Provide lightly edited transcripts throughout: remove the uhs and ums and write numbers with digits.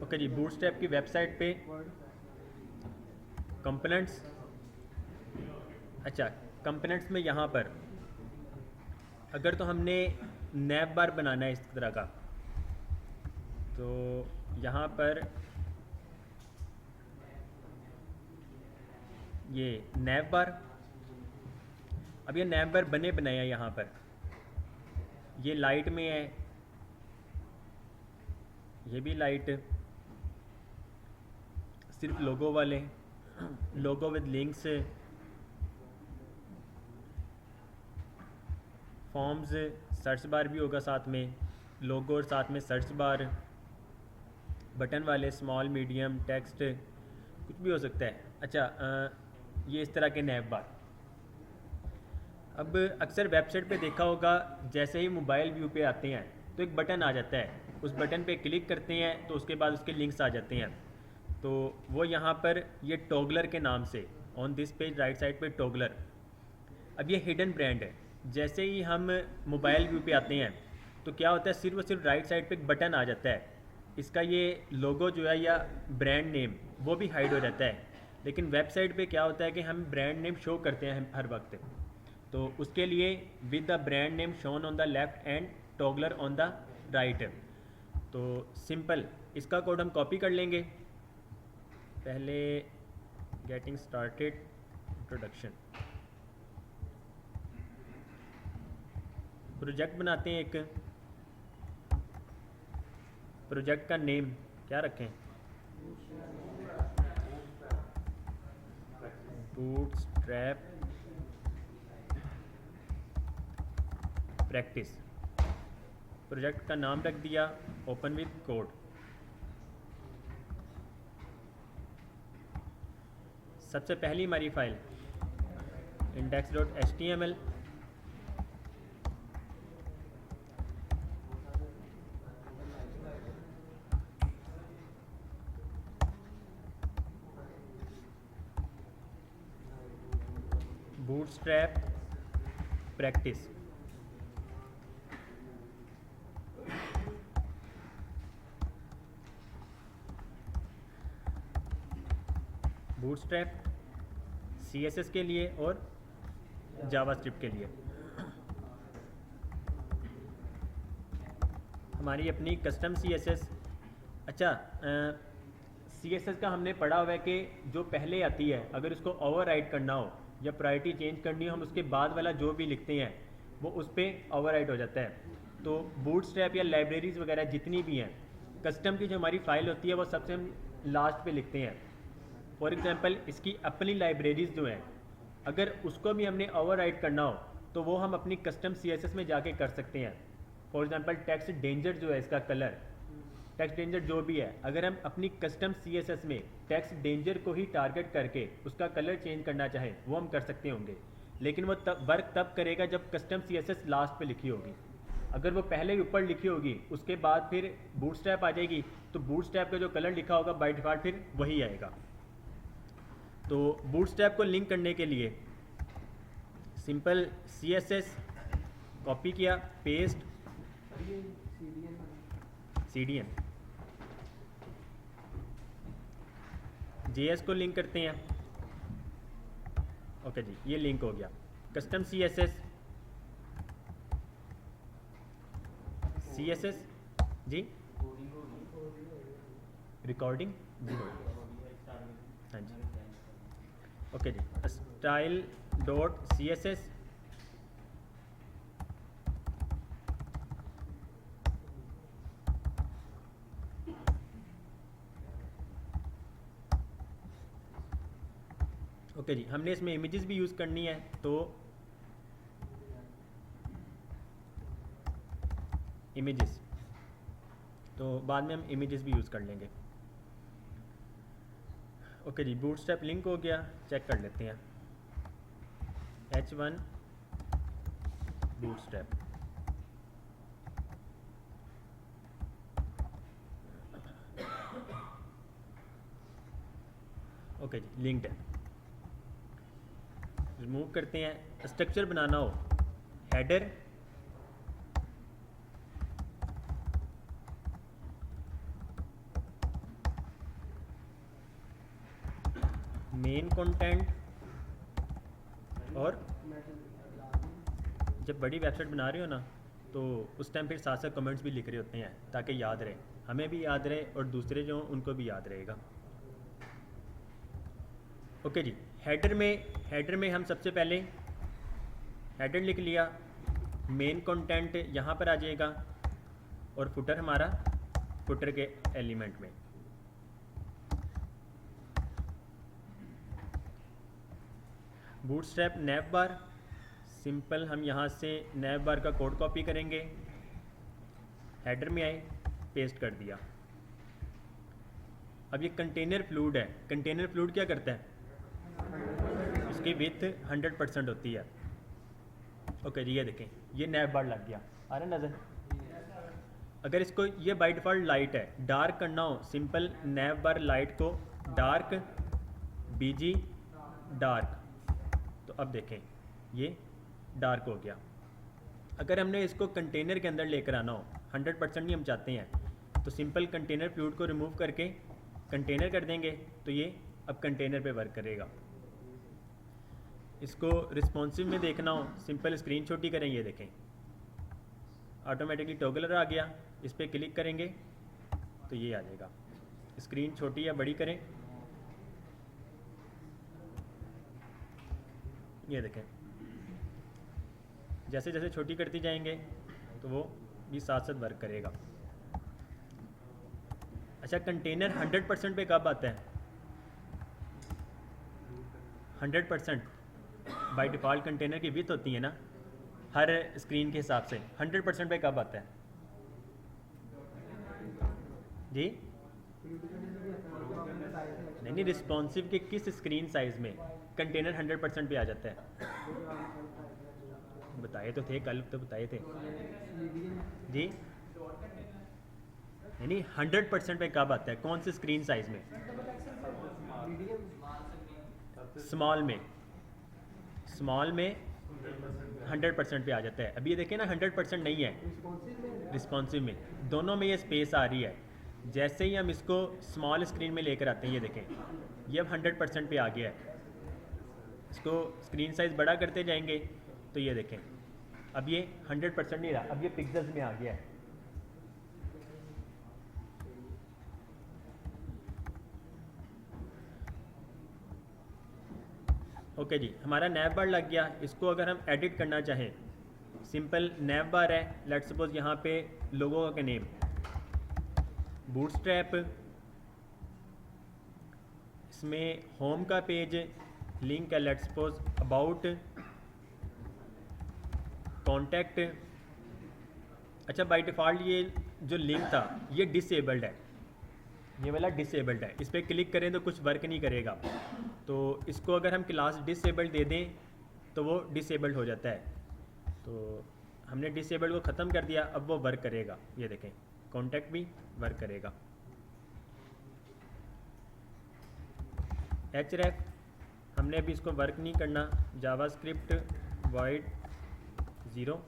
Okay जी, bootstrap की website पे components, अच्छा कंपोनेंट्स में यहाँ पर अगर तो हमने नैव बार बनाना है इस तरह का, तो यहाँ पर ये नैव बार, अब ये नैव बार बने बनाए हैं यहाँ पर, ये लाइट में है, ये भी लाइट, सिर्फ लोगो वाले, लोगो with links, forms, search bar भी होगा साथ में, लोगो और साथ में सर्च बार, बटन वाले स्मॉल मीडियम टेक्स्ट कुछ भी हो सकता है। अच्छा ये इस तरह के नैव बार। अब अक्सर वेबसाइट पे देखा होगा, जैसे ही मोबाइल व्यू पे आते हैं तो एक बटन आ जाता है, उस बटन पे क्लिक करते हैं तो उसके बाद उसके लिंक्स आ जाते हैं। तो वो यहाँ पर ये टॉगलर के नाम से, on this page right side पे टॉगलर, अब ये हिडन ब्रांड है। जैसे ही हम मोबाइल व्यू पे आते हैं तो क्या होता है, सिर्फ और सिर्फ राइट साइड पे एक बटन आ जाता है, इसका ये लोगो जो है या ब्रांड नेम वो भी हाइड हो जाता है। लेकिन वेबसाइट पे क्या होता है कि हम ब्रांड नेम शो करते हैं हर वक्त, तो उसके लिए with the brand name shown on the left and toggler on the right. तो सिंपल इसका कोड हम कॉपी कर लेंगे। पहले गेटिंग स्टार्टेड इंट्रोडक्शन, प्रोजेक्ट बनाते हैं एक, प्रोजेक्ट का नेम क्या रखें, बूटस्ट्रैप प्रैक्टिस, प्रोजेक्ट का नाम रख दिया, ओपन विद कोड। सबसे पहली हमारी file index.html, bootstrap practice, bootstrap CSS के लिए और जावास्क्रिप्ट के लिए। हमारी अपनी कस्टम CSS। अच्छा CSS का हमने पढ़ा हुआ है कि जो पहले आती है अगर उसको ओवरराइट करना हो या प्रायोरिटी चेंज करनी हो, हम उसके बाद वाला जो भी लिखते हैं वो उस पर ओवरराइट हो जाता है। तो बूटस्ट्रैप या लाइब्रेरीज़ वगैरह जितनी भी हैं, कस्टम की जो हमारी फ़ाइल होती है वो सबसे हम लास्ट पे लिखते हैं। फॉर एग्ज़ाम्पल इसकी अपनी लाइब्रेरीज़ जो हैं, अगर उसको भी हमने ओवरराइट करना हो तो वो हम अपनी कस्टम CSS में जाके कर सकते हैं। फॉर एग्ज़ाम्पल टेक्स्ट डेंजर जो है, इसका कलर टेक्स्ट डेंजर जो भी है, अगर हम अपनी कस्टम CSS में टेक्स्ट डेंजर को ही टारगेट करके उसका कलर चेंज करना चाहें वो हम कर सकते होंगे, लेकिन वो वर्क तब करेगा जब कस्टम CSS लास्ट पे लिखी होगी। अगर वो पहले ही ऊपर लिखी होगी उसके बाद फिर बूटस्ट्रैप आ जाएगी तो बूटस्ट्रैप का जो कलर लिखा होगा बाय डिफ़ॉल्ट फिर वही आएगा। तो बूटस्ट्रैप को लिंक करने के लिए सिंपल CSS कॉपी किया, पेस्ट, CDN, JS को लिंक करते हैं। ओके जी, ये लिंक हो गया। कस्टम CSS जी, रिकॉर्डिंग जी, हाँ जी, ओके जी, स्टाइल डॉट CSS, ओके जी। हमने इसमें इमेजेस भी यूज़ करनी है तो इमेजेस, तो बाद में हम इमेजेस भी यूज़ कर लेंगे। ओके जी, बूटस्ट्रैप लिंक हो गया, चेक कर लेते हैं। H1 बूटस्ट्रैप, ओके जी, लिंक्ड है। रिमूव करते हैं। स्ट्रक्चर बनाना हो, हेडर, मेन कंटेंट, और जब बड़ी वेबसाइट बना रहे हो ना तो उस टाइम फिर साथ साथ कमेंट्स भी लिख रहे होते हैं ताकि याद रहे, हमें भी याद रहे और दूसरे जो उनको भी याद रहेगा। ओके जी, हेडर में हम सबसे पहले हेडर लिख लिया, मेन कंटेंट यहाँ पर आ जाएगा और फुटर हमारा फुटर के एलिमेंट में। बूटस्ट्रैप नैव बार, सिंपल हम यहाँ से नैव बार का कोड कॉपी करेंगे, हेडर में आए, पेस्ट कर दिया। अब ये कंटेनर फ्लूड है, कंटेनर फ्लूड क्या करता है, इसकी विड्थ 100% होती है। ओके जी, ये देखें ये नैव बार लग गया, आ रहा नज़र। अगर इसको ये बाय डिफ़ॉल्ट लाइट है, डार्क करना हो सिंपल नैव बार लाइट को डार्क बीजी डार्क, तो अब देखें ये डार्क हो गया। अगर हमने इसको कंटेनर के अंदर लेकर आना हो, 100% नहीं हम चाहते हैं, तो सिंपल कंटेनर फ्लूड को रिमूव करके कंटेनर कर देंगे तो ये अब कंटेनर पे वर्क करेगा। इसको रिस्पॉन्सिव में देखना हो सिंपल स्क्रीन छोटी करें, ये देखें ऑटोमेटिकली टॉगलर आ गया, इस पर क्लिक करेंगे तो ये आ जाएगा। स्क्रीन छोटी या बड़ी करें, ये देखें जैसे जैसे छोटी करती जाएंगे तो वो भी साथ साथ वर्क करेगा। अच्छा, कंटेनर 100% पे कब आता है, 100% बाय डिफ़ॉल्ट कंटेनर की विड्थ होती है ना हर स्क्रीन के हिसाब से, 100% पे कब आता है जी? नहीं, रिस्पॉन्सिव के किस स्क्रीन साइज़ में कंटेनर 100% पे आ जाता है? बताए तो थे कल, तो बताए थे जी। नहीं 100% पे कब आता है, कौन से स्क्रीन साइज में? स्मॉल में, स्मॉल में 100% पे आ जाता है। अभी ये देखें ना 100% नहीं है, रिस्पॉन्सिव में दोनों में ये स्पेस आ रही है। जैसे ही हम इसको स्मॉल स्क्रीन में लेकर आते हैं, ये देखें ये अब 100% पे आ गया है। इसको स्क्रीन साइज़ बड़ा करते जाएंगे तो ये देखें अब ये 100% नहीं रहा, अब ये पिक्सेल्स में आ गया है। ओके जी, हमारा नैव बार लग गया। इसको अगर हम एडिट करना चाहें, सिंपल नैव बार है, लेट्स सपोज यहाँ पे लोगो का नेम बूटस्ट्रैप, इसमें होम का पेज लिंक है, लेट्स सपोज अबाउट कॉन्टैक्ट। अच्छा, बाय डिफ़ॉल्ट ये जो लिंक था ये डिसेबल्ड है, ये वाला डिसेबल्ड है, इस पर क्लिक करें तो कुछ वर्क नहीं करेगा। तो इसको अगर हम क्लास डिसेबल्ड दे दें तो वो डिसेबल्ड हो जाता है। तो हमने डिसेबल्ड को ख़त्म कर दिया, अब वो वर्क करेगा। ये देखें कॉन्टैक्ट भी वर्क करेगा। href हमने अभी इसको वर्क नहीं करना, जावास्क्रिप्ट void 0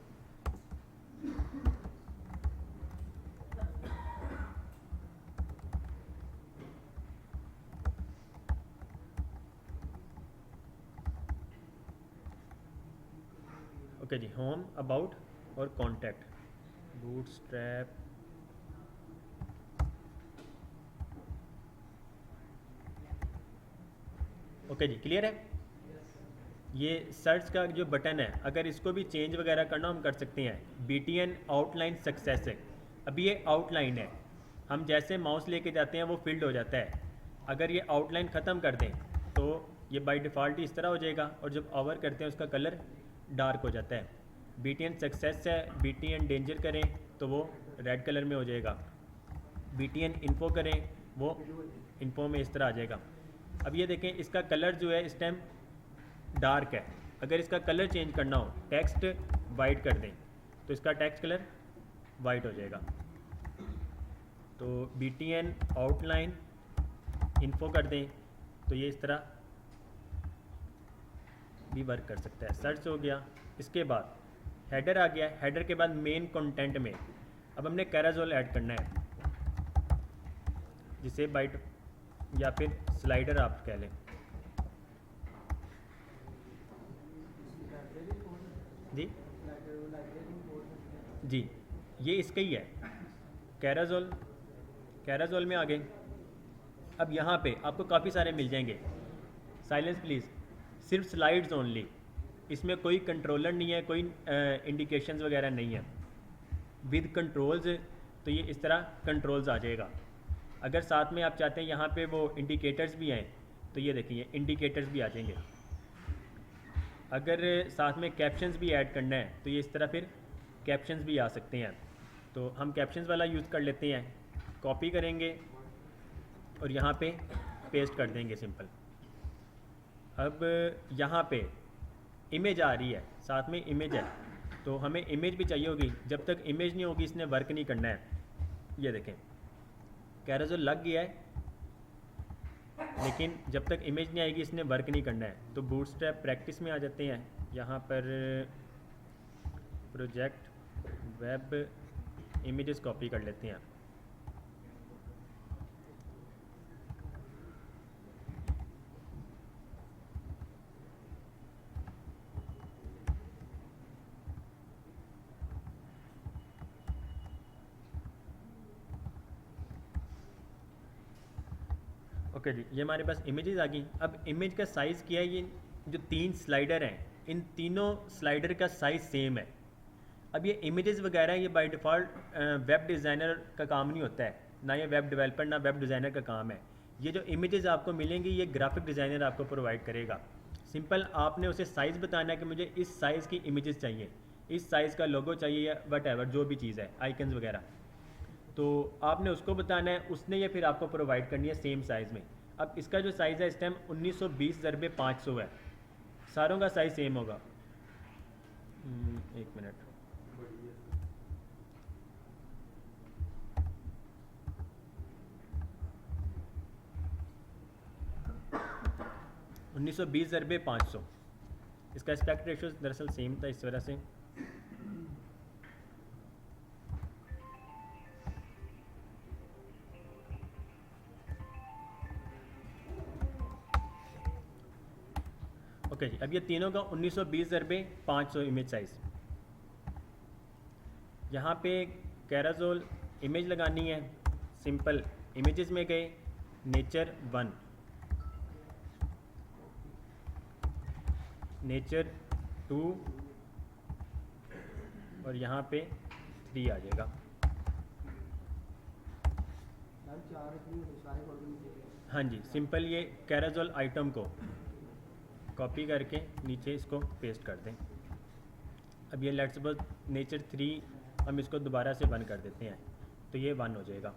ओके जी, होम अबाउट और कॉन्टैक्ट बूटस्ट्रैप। ओके जी, क्लियर है। ये सर्च का जो बटन है, अगर इसको भी चेंज वगैरह करना हम कर सकते हैं। BTN आउटलाइन सक्सेस है, अभी ये आउटलाइन है, हम जैसे माउस लेके जाते हैं वो फिल्ड हो जाता है। अगर ये आउटलाइन ख़त्म कर दें तो ये बाय डिफ़ॉल्ट इस तरह हो जाएगा, और जब ओवर करते हैं उसका कलर डार्क हो जाता है। BTN सक्सेस है, BTN डेंजर करें तो वो रेड कलर में हो जाएगा। BTN इन्फो करें वो इन्फो में इस तरह आ जाएगा। अब ये देखें इसका कलर जो है इस टाइम डार्क है। अगर इसका कलर चेंज करना हो, टेक्स्ट वाइट कर दें तो इसका टेक्स्ट कलर वाइट हो जाएगा। तो BTN आउटलाइन इन्फो कर दें तो ये इस तरह भी वर्क कर सकता है। सर्च हो गया, इसके बाद हेडर आ गया, हेडर के बाद मेन कंटेंट में अब हमने कैराजोल ऐड करना है, जिसे बाइट या फिर स्लाइडर आप कह लें। जी जी, ये इसका ही है, कैराजोल। कैराजोल में आ गए। अब यहाँ पे आपको काफ़ी सारे मिल जाएंगे। Silence please. सिर्फ स्लाइड्स ओनली, इसमें कोई कंट्रोलर नहीं है, कोई इंडिकेशंस वगैरह नहीं है। विद कंट्रोल्स तो ये इस तरह कंट्रोल्स आ जाएगा। अगर साथ में आप चाहते हैं यहाँ पे वो इंडिकेटर्स भी हैं तो ये देखिए इंडिकेटर्स भी आ जाएंगे। अगर साथ में कैप्शंस भी ऐड करना है तो ये इस तरह फिर कैप्शंस भी आ सकते हैं। तो हम कैप्शंस वाला यूज़ कर लेते हैं, कॉपी करेंगे और यहाँ पे पेस्ट कर देंगे सिंपल। अब यहाँ पे इमेज आ रही है, साथ में इमेज है, तो हमें इमेज भी चाहिए होगी। जब तक इमेज नहीं होगी इसने वर्क नहीं करना है। ये देखें कैराजोल लग गया है, लेकिन जब तक इमेज नहीं आएगी इसने वर्क नहीं करना है। तो बूटस्ट्रैप प्रैक्टिस में आ जाते हैं, यहाँ पर प्रोजेक्ट वेब इमेजेस कॉपी कर लेते हैं। ओके जी, ये हमारे पास इमेजेस आ गई। अब इमेज का साइज़ क्या है, ये जो 3 स्लाइडर हैं इन तीनों स्लाइडर का साइज़ सेम है। अब ये इमेजेस वगैरह ये बाय डिफ़ॉल्ट वेब डिज़ाइनर का काम नहीं होता है, ना ये वेब डेवलपर ना वेब डिज़ाइनर का काम है। ये जो इमेजेस आपको मिलेंगी ये ग्राफिक डिज़ाइनर आपको प्रोवाइड करेगा। सिंपल आपने उसे साइज़ बताना है कि मुझे इस साइज़ की इमेजेस चाहिए, इस साइज़ का लोगो चाहिए या वट जो भी चीज़ है, आइकन्स वगैरह, तो आपने उसको बताना है, उसने ये फिर आपको प्रोवाइड करनी है सेम साइज़ में। अब इसका जो साइज़ है इस टाइम 1920x500 है, सारों का साइज़ सेम होगा। एक मिनट, 1920x500। इसका एस्पेक्ट रेशियो दरअसल सेम था, इस वजह से ओके जी। अब ये तीनों का 1920x500 इमेज साइज़। यहाँ पे कैराजोल इमेज लगानी है, सिंपल इमेजेस में गए, नेचर 1, नेचर 2 और यहाँ पे 3 आ जाएगा। हाँ जी, सिंपल ये कैराजोल आइटम को कॉपी करके नीचे इसको पेस्ट कर दें। अब ये लेट्स सपोज नेचर 3 हम इसको दोबारा से 1 कर देते हैं तो ये 1 हो जाएगा।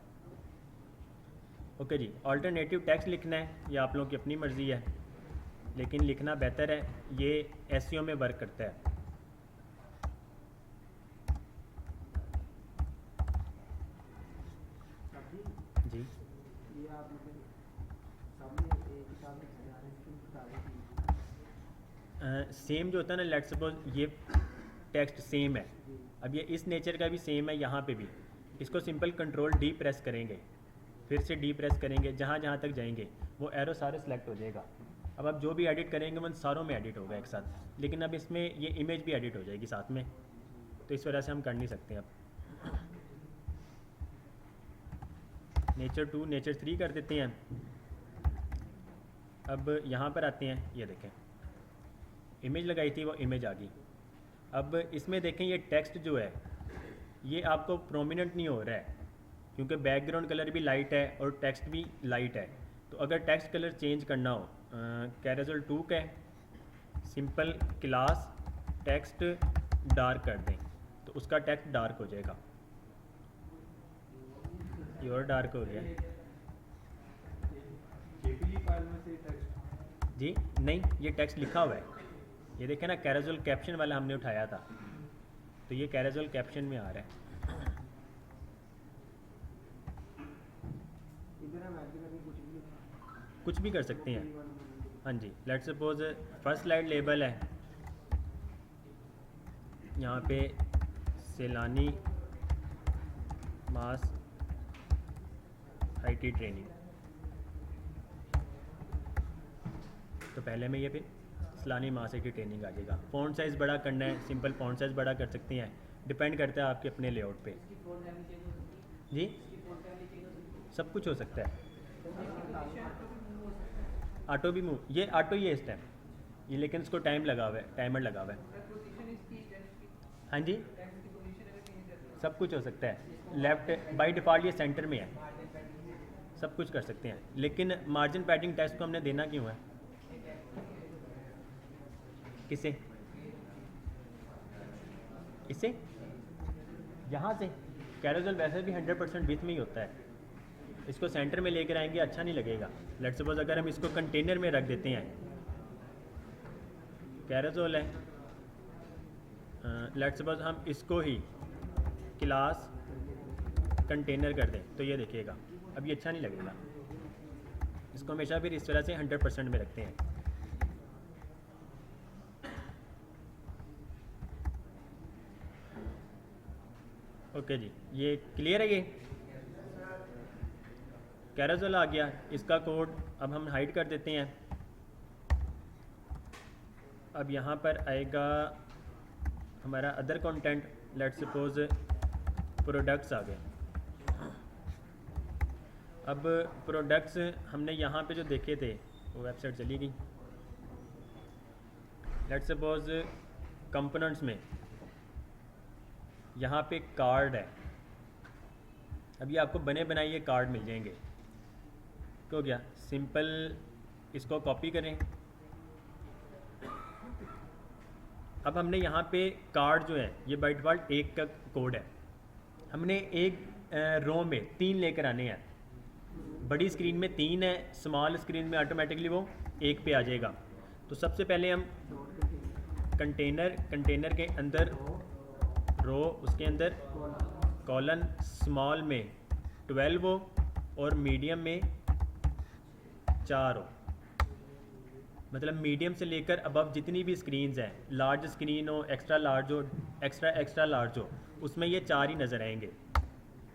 ओके जी, ऑल्टरनेटिव टेक्स्ट लिखना है, ये आप लोगों की अपनी मर्ज़ी है, लेकिन लिखना बेहतर है, ये एसईओ में वर्क करता है। जी, ये आप सेम जो होता है ना, लेट्स सपोज ये टेक्स्ट सेम है, अब ये इस नेचर का भी सेम है, यहाँ पे भी इसको सिंपल कंट्रोल डी प्रेस करेंगे, फिर से डी प्रेस करेंगे, जहाँ जहाँ तक जाएंगे वो एरो सारे सेलेक्ट हो जाएगा। अब आप जो भी एडिट करेंगे वो सारों में एडिट होगा एक साथ, लेकिन अब इसमें ये इमेज भी एडिट हो जाएगी साथ में, तो इस वजह से हम कर नहीं सकते। अब नेचर 2 नेचर 3 कर देते हैं। अब यहाँ पर आते हैं, ये देखें इमेज लगाई थी वो इमेज आ गई। अब इसमें देखें ये टेक्स्ट जो है ये आपको प्रोमिनेंट नहीं हो रहा है, क्योंकि बैकग्राउंड कलर भी लाइट है और टेक्स्ट भी लाइट है। तो अगर टेक्स्ट कलर चेंज करना हो, कैराजोल 2 का है, सिंपल क्लास टेक्स्ट डार्क कर दें तो उसका टेक्स्ट डार्क हो जाएगा। ये और डार्क हो गया फाइल में से टेक्स्ट जी, नहीं ये टेक्स्ट लिखा हुआ है, ये देखें ना कैराजोल कैप्शन वाला हमने उठाया था, तो ये कैराजोल कैप्शन में आ रहा है। कुछ भी कर सकते हैं। हाँ जी, let's suppose first slide label है, यहाँ पे सैलानी मास आईटी ट्रेनिंग, तो पहले में ये फिर सलानी मासे की ट्रेनिंग आ जाएगा। फ़ॉन्ट साइज़ बड़ा करना है, सिंपल फ़ॉन्ट साइज़ बड़ा कर सकते हैं, डिपेंड करता है आपके अपने लेआउट पे। जी सब कुछ हो सकता है। ऑटो भी मूव, ये ऑटो ही है इस टाइम ये, लेकिन इसको टाइम लगा हुआ है, टाइमर लगा हुआ है। हाँ जी सब कुछ हो सकता है। लेफ़्ट बाय डिफ़ॉल्ट ये सेंटर में है, सब कुछ कर सकते हैं, लेकिन मार्जिन पैडिंग टेस्ट को हमने देना क्यों है? किसे? इसे यहाँ से कैरोसेल वैसे भी 100% विथ में ही होता है, इसको सेंटर में लेकर आएंगे अच्छा नहीं लगेगा। लेट्स सपोज अगर हम इसको कंटेनर में रख देते हैं, कैरोसेल है, लेट्स सपोज हम इसको ही क्लास कंटेनर कर दें तो ये देखिएगा अब ये अच्छा नहीं लगेगा। इसको हमेशा फिर इस तरह से 100% में रखते हैं। ओके जी, ये क्लियर है। ये कैरोसेल आ गया, इसका कोड अब हम हाइड कर देते हैं। अब यहाँ पर आएगा हमारा other content, let's suppose products आ गए। अब प्रोडक्ट्स हमने यहाँ पे जो देखे थे वो वेबसाइट चली गई। लेट्स सपोज कंपोनेंट्स में यहाँ पे कार्ड है, अभी आपको बने बनाए ये कार्ड मिल जाएंगे। तो क्या सिंपल इसको कॉपी करें। अब हमने यहाँ पे कार्ड जो है ये बाय डिफ़ॉल्ट एक का कोड है, हमने एक रो में 3 लेकर आने हैं। बड़ी स्क्रीन में 3 है, स्मॉल स्क्रीन में ऑटोमेटिकली वो 1 पे आ जाएगा। तो सबसे पहले हम कंटेनर के अंदर रो, उसके अंदर कॉलन, स्मॉल में 12 हो और मीडियम में 4 हो। मतलब मीडियम से लेकर अबव जितनी भी स्क्रीन्स हैं, लार्ज स्क्रीन हो, एक्स्ट्रा लार्ज हो, एक्स्ट्रा लार्ज हो, उसमें ये 4 ही नज़र आएंगे,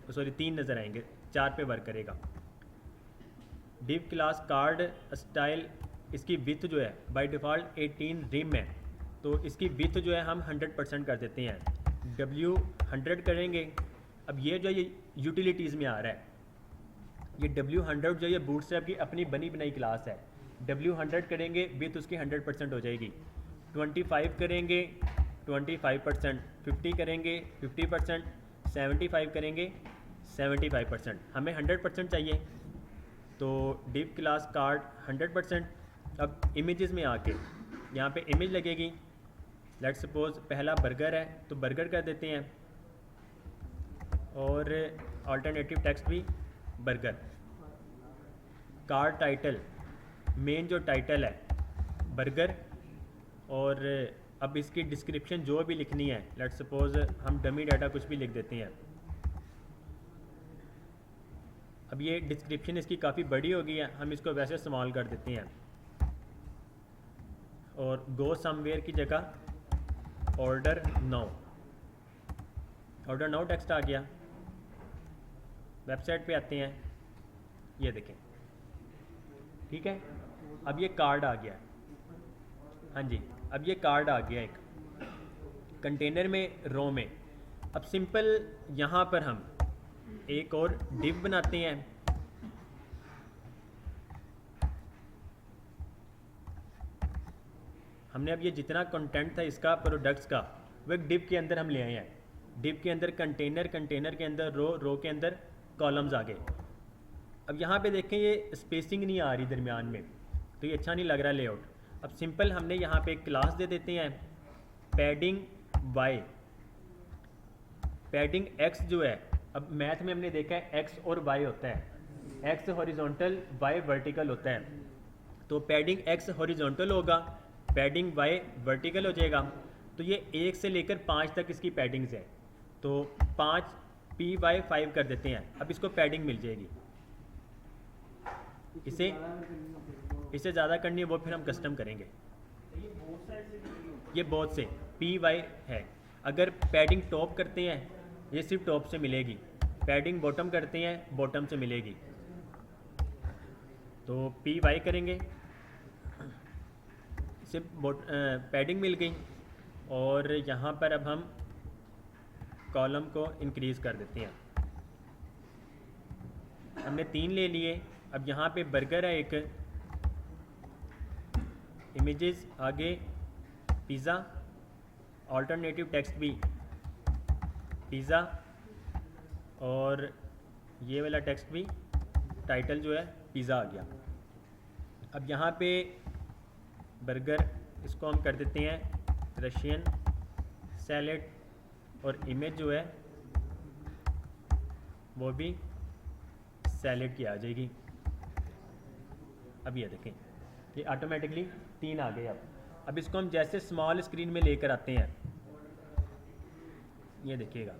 सॉरी 3 नज़र आएंगे, 4 पे वर्क करेगा। डिव क्लास कार्ड स्टाइल, इसकी विथ जो है बाय डिफ़ॉल्ट 18 रिम है, तो इसकी विथ जो है हम 100% कर देते हैं। W 100 करेंगे। अब ये जो ये यूटिलिटीज़ में आ रहा है, ये W 100 जो ये बूटस्ट्रैप की अपनी बनी बनाई क्लास है, W 100 करेंगे विथ उसकी 100% हो जाएगी। 25 करेंगे 25%, 50 करेंगे 50%, 75 करेंगे 75%। हमें 100% चाहिए तो डिव क्लास कार्ड 100%। अब इमेजेस में आके यहाँ पे इमेज लगेगी। लेट्स सपोज पहला बर्गर है तो बर्गर कर देते हैं, और अल्टरनेटिव टेक्स्ट भी बर्गर। कार्ड टाइटल, मेन जो टाइटल है बर्गर, और अब इसकी डिस्क्रिप्शन जो भी लिखनी है, लेट्स सपोज हम डमी डाटा कुछ भी लिख देते हैं। अब ये डिस्क्रिप्शन इसकी काफ़ी बड़ी हो गई है, हम इसको वैसे स्मॉल कर देते हैं, और गो समवेयर की जगह ऑर्डर नाउ टेक्स्ट आ गया। वेबसाइट पे आते हैं, ये देखें, ठीक है। अब ये कार्ड आ गया, हाँ जी, अब ये कार्ड आ गया एक कंटेनर में, रो में। अब सिंपल यहाँ पर हम एक और डिव बनाते हैं। हमने अब ये जितना कंटेंट था इसका प्रोडक्ट्स का, वो एक डिव के अंदर हम ले आए हैं। डिव के अंदर कंटेनर के अंदर रो के अंदर कॉलम्स आ गए। अब यहाँ पे देखें ये स्पेसिंग नहीं आ रही दरमियान में, तो ये अच्छा नहीं लग रहा लेआउट। अब सिंपल हमने यहाँ पे एक क्लास दे देते हैं पैडिंग वाई, पैडिंग एक्स जो है, अब मैथ में हमने देखा है एक्स और वाई होता है, एक्स हॉरिजॉन्टल वाई वर्टिकल होता है। तो पैडिंग एक्स हॉरिजॉन्टल होगा, पैडिंग वाई वर्टिकल हो जाएगा। तो ये 1 से लेकर 5 तक इसकी पैडिंग्स है, तो 5 PY5 कर देते हैं। अब इसको पैडिंग मिल जाएगी। इसे ज़्यादा करनी है वो फिर हम कस्टम करेंगे। ये बोथ से PY है। अगर पैडिंग टॉप करते हैं ये सिर्फ टॉप से मिलेगी, पैडिंग बॉटम करते हैं बॉटम से मिलेगी। तो PY करेंगे, से पैडिंग मिल गई और यहाँ पर अब हम कॉलम को इंक्रीज़ कर देते हैं। हमने 3 ले लिए। अब यहाँ पे बर्गर है एक, इमेजेस आगे पिज़्ज़ा, ऑल्टरनेटिव टेक्स्ट भी पिज़्ज़ा, और ये वाला टेक्स्ट भी टाइटल जो है पिज़्ज़ा आ गया। अब यहाँ पे बर्गर इसको हम कर देते हैं रशियन सैलेड, और इमेज जो है वो भी सैलेड की आ जाएगी। अब ये देखें ये ऑटोमेटिकली 3 आ गए। अब इसको हम जैसे स्मॉल स्क्रीन में लेकर आते हैं, ये देखिएगा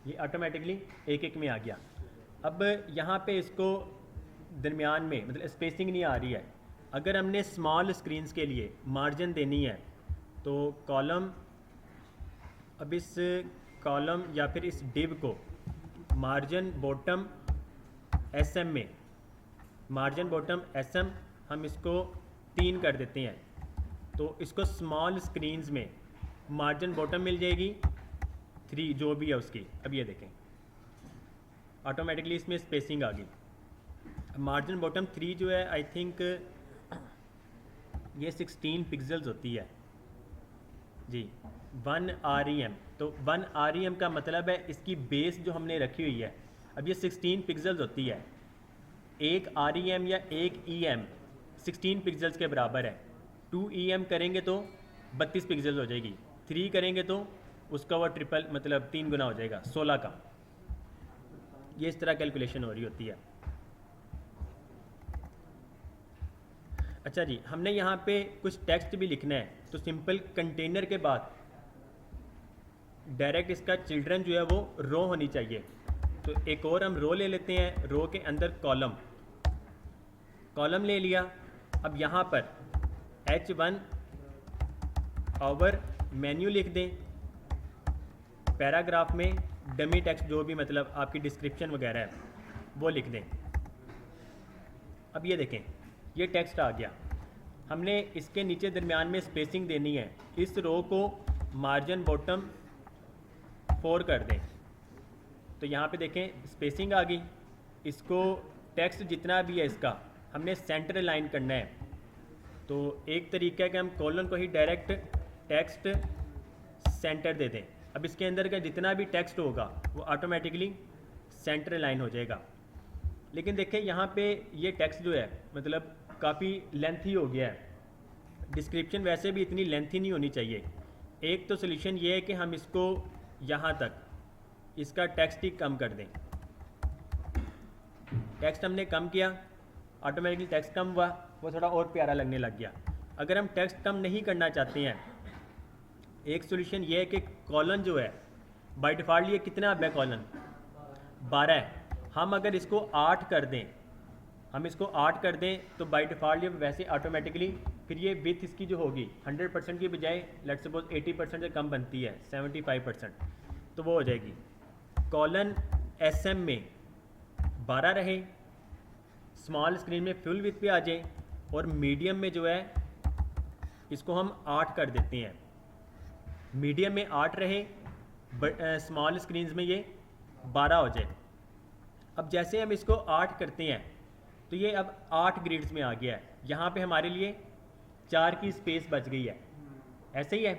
ये ऑटोमेटिकली एक एक में आ गया। अब यहाँ पे इसको दरमियान में मतलब स्पेसिंग नहीं आ रही है। अगर हमने स्मॉल स्क्रीन्स के लिए मार्जिन देनी है तो कॉलम, अब इस कॉलम या फिर इस डिव को मार्जिन बॉटम SM में, मार्जिन बॉटम SM हम इसको 3 कर देते हैं, तो इसको स्मॉल स्क्रीन्स में मार्जिन बॉटम मिल जाएगी 3 जो भी है उसकी। अब ये देखें ऑटोमेटिकली इसमें स्पेसिंग आ गई। मार्जिन बॉटम 3 जो है आई थिंक ये 16 पिक्सल्स होती है जी, 1 REM। तो 1 REM का मतलब है इसकी बेस जो हमने रखी हुई है, अब ये 16 पिक्सल्स होती है। एक REM या एक EM 16 पिक्सल्स के बराबर है। 2 EM करेंगे तो 32 पिक्सल्स हो जाएगी, 3 करेंगे तो उसका वो ट्रिपल मतलब 3 गुना हो जाएगा 16 का। ये इस तरह कैलकुलेशन हो रही होती है। अच्छा जी, हमने यहाँ पे कुछ टेक्स्ट भी लिखना है, तो सिंपल कंटेनर के बाद डायरेक्ट इसका चिल्ड्रन जो है वो रो होनी चाहिए। तो एक और हम रो ले लेते हैं, रो के अंदर कॉलम, कॉलम ले लिया। अब यहाँ पर H1 ओवर मेन्यू लिख दें, पैराग्राफ में डमी टेक्स्ट जो भी मतलब आपकी डिस्क्रिप्शन वगैरह है वो लिख दें। अब ये देखें ये टेक्स्ट आ गया। हमने इसके नीचे दरमियान में स्पेसिंग देनी है। इस रो को मार्जिन बॉटम 4 कर दें, तो यहाँ पे देखें स्पेसिंग आ गई। इसको टेक्स्ट जितना भी है इसका हमने सेंटर लाइन करना है। तो एक तरीका है कि हम कॉलम को ही डायरेक्ट टेक्स्ट सेंटर दे दें। अब इसके अंदर का जितना भी टेक्स्ट होगा वो ऑटोमेटिकली सेंटर लाइन हो जाएगा। लेकिन देखें यहाँ पे ये टेक्स्ट जो है मतलब काफ़ी लेंथी हो गया है। डिस्क्रिप्शन वैसे भी इतनी लेंथी नहीं होनी चाहिए। एक तो सोल्यूशन ये है कि हम इसको यहाँ तक इसका टेक्स्ट ही कम कर दें। टेक्स्ट हमने कम किया, ऑटोमेटिकली टेक्स्ट कम हुआ, वो थोड़ा और प्यारा लगने लग गया। अगर हम टेक्स्ट कम नहीं करना चाहते हैं, एक सोल्यूशन ये है कि कॉलन जो है बाय डिफ़ॉल्ट ये कितना अब है, कॉलन 12 है। हम अगर इसको 8 कर दें, हम इसको 8 कर दें तो बाय डिफ़ॉल्ट ये वैसे ऑटोमेटिकली फिर ये विथ इसकी जो होगी 100% की बजाय लेट्स सपोज 80% से कम बनती है 75%, तो वो हो जाएगी कॉलन SM में 12 रहे, स्मॉल स्क्रीन में फुल विथ पे आ जाए, और मीडियम में जो है इसको हम 8 कर देते हैं। मीडियम में 8 रहे, स्मॉल स्क्रीन्स में ये 12 हो जाए। अब जैसे हम इसको 8 करते हैं तो ये अब 8 ग्रिड्स में आ गया है। यहाँ पे हमारे लिए 4 की स्पेस बच गई है, ऐसे ही है।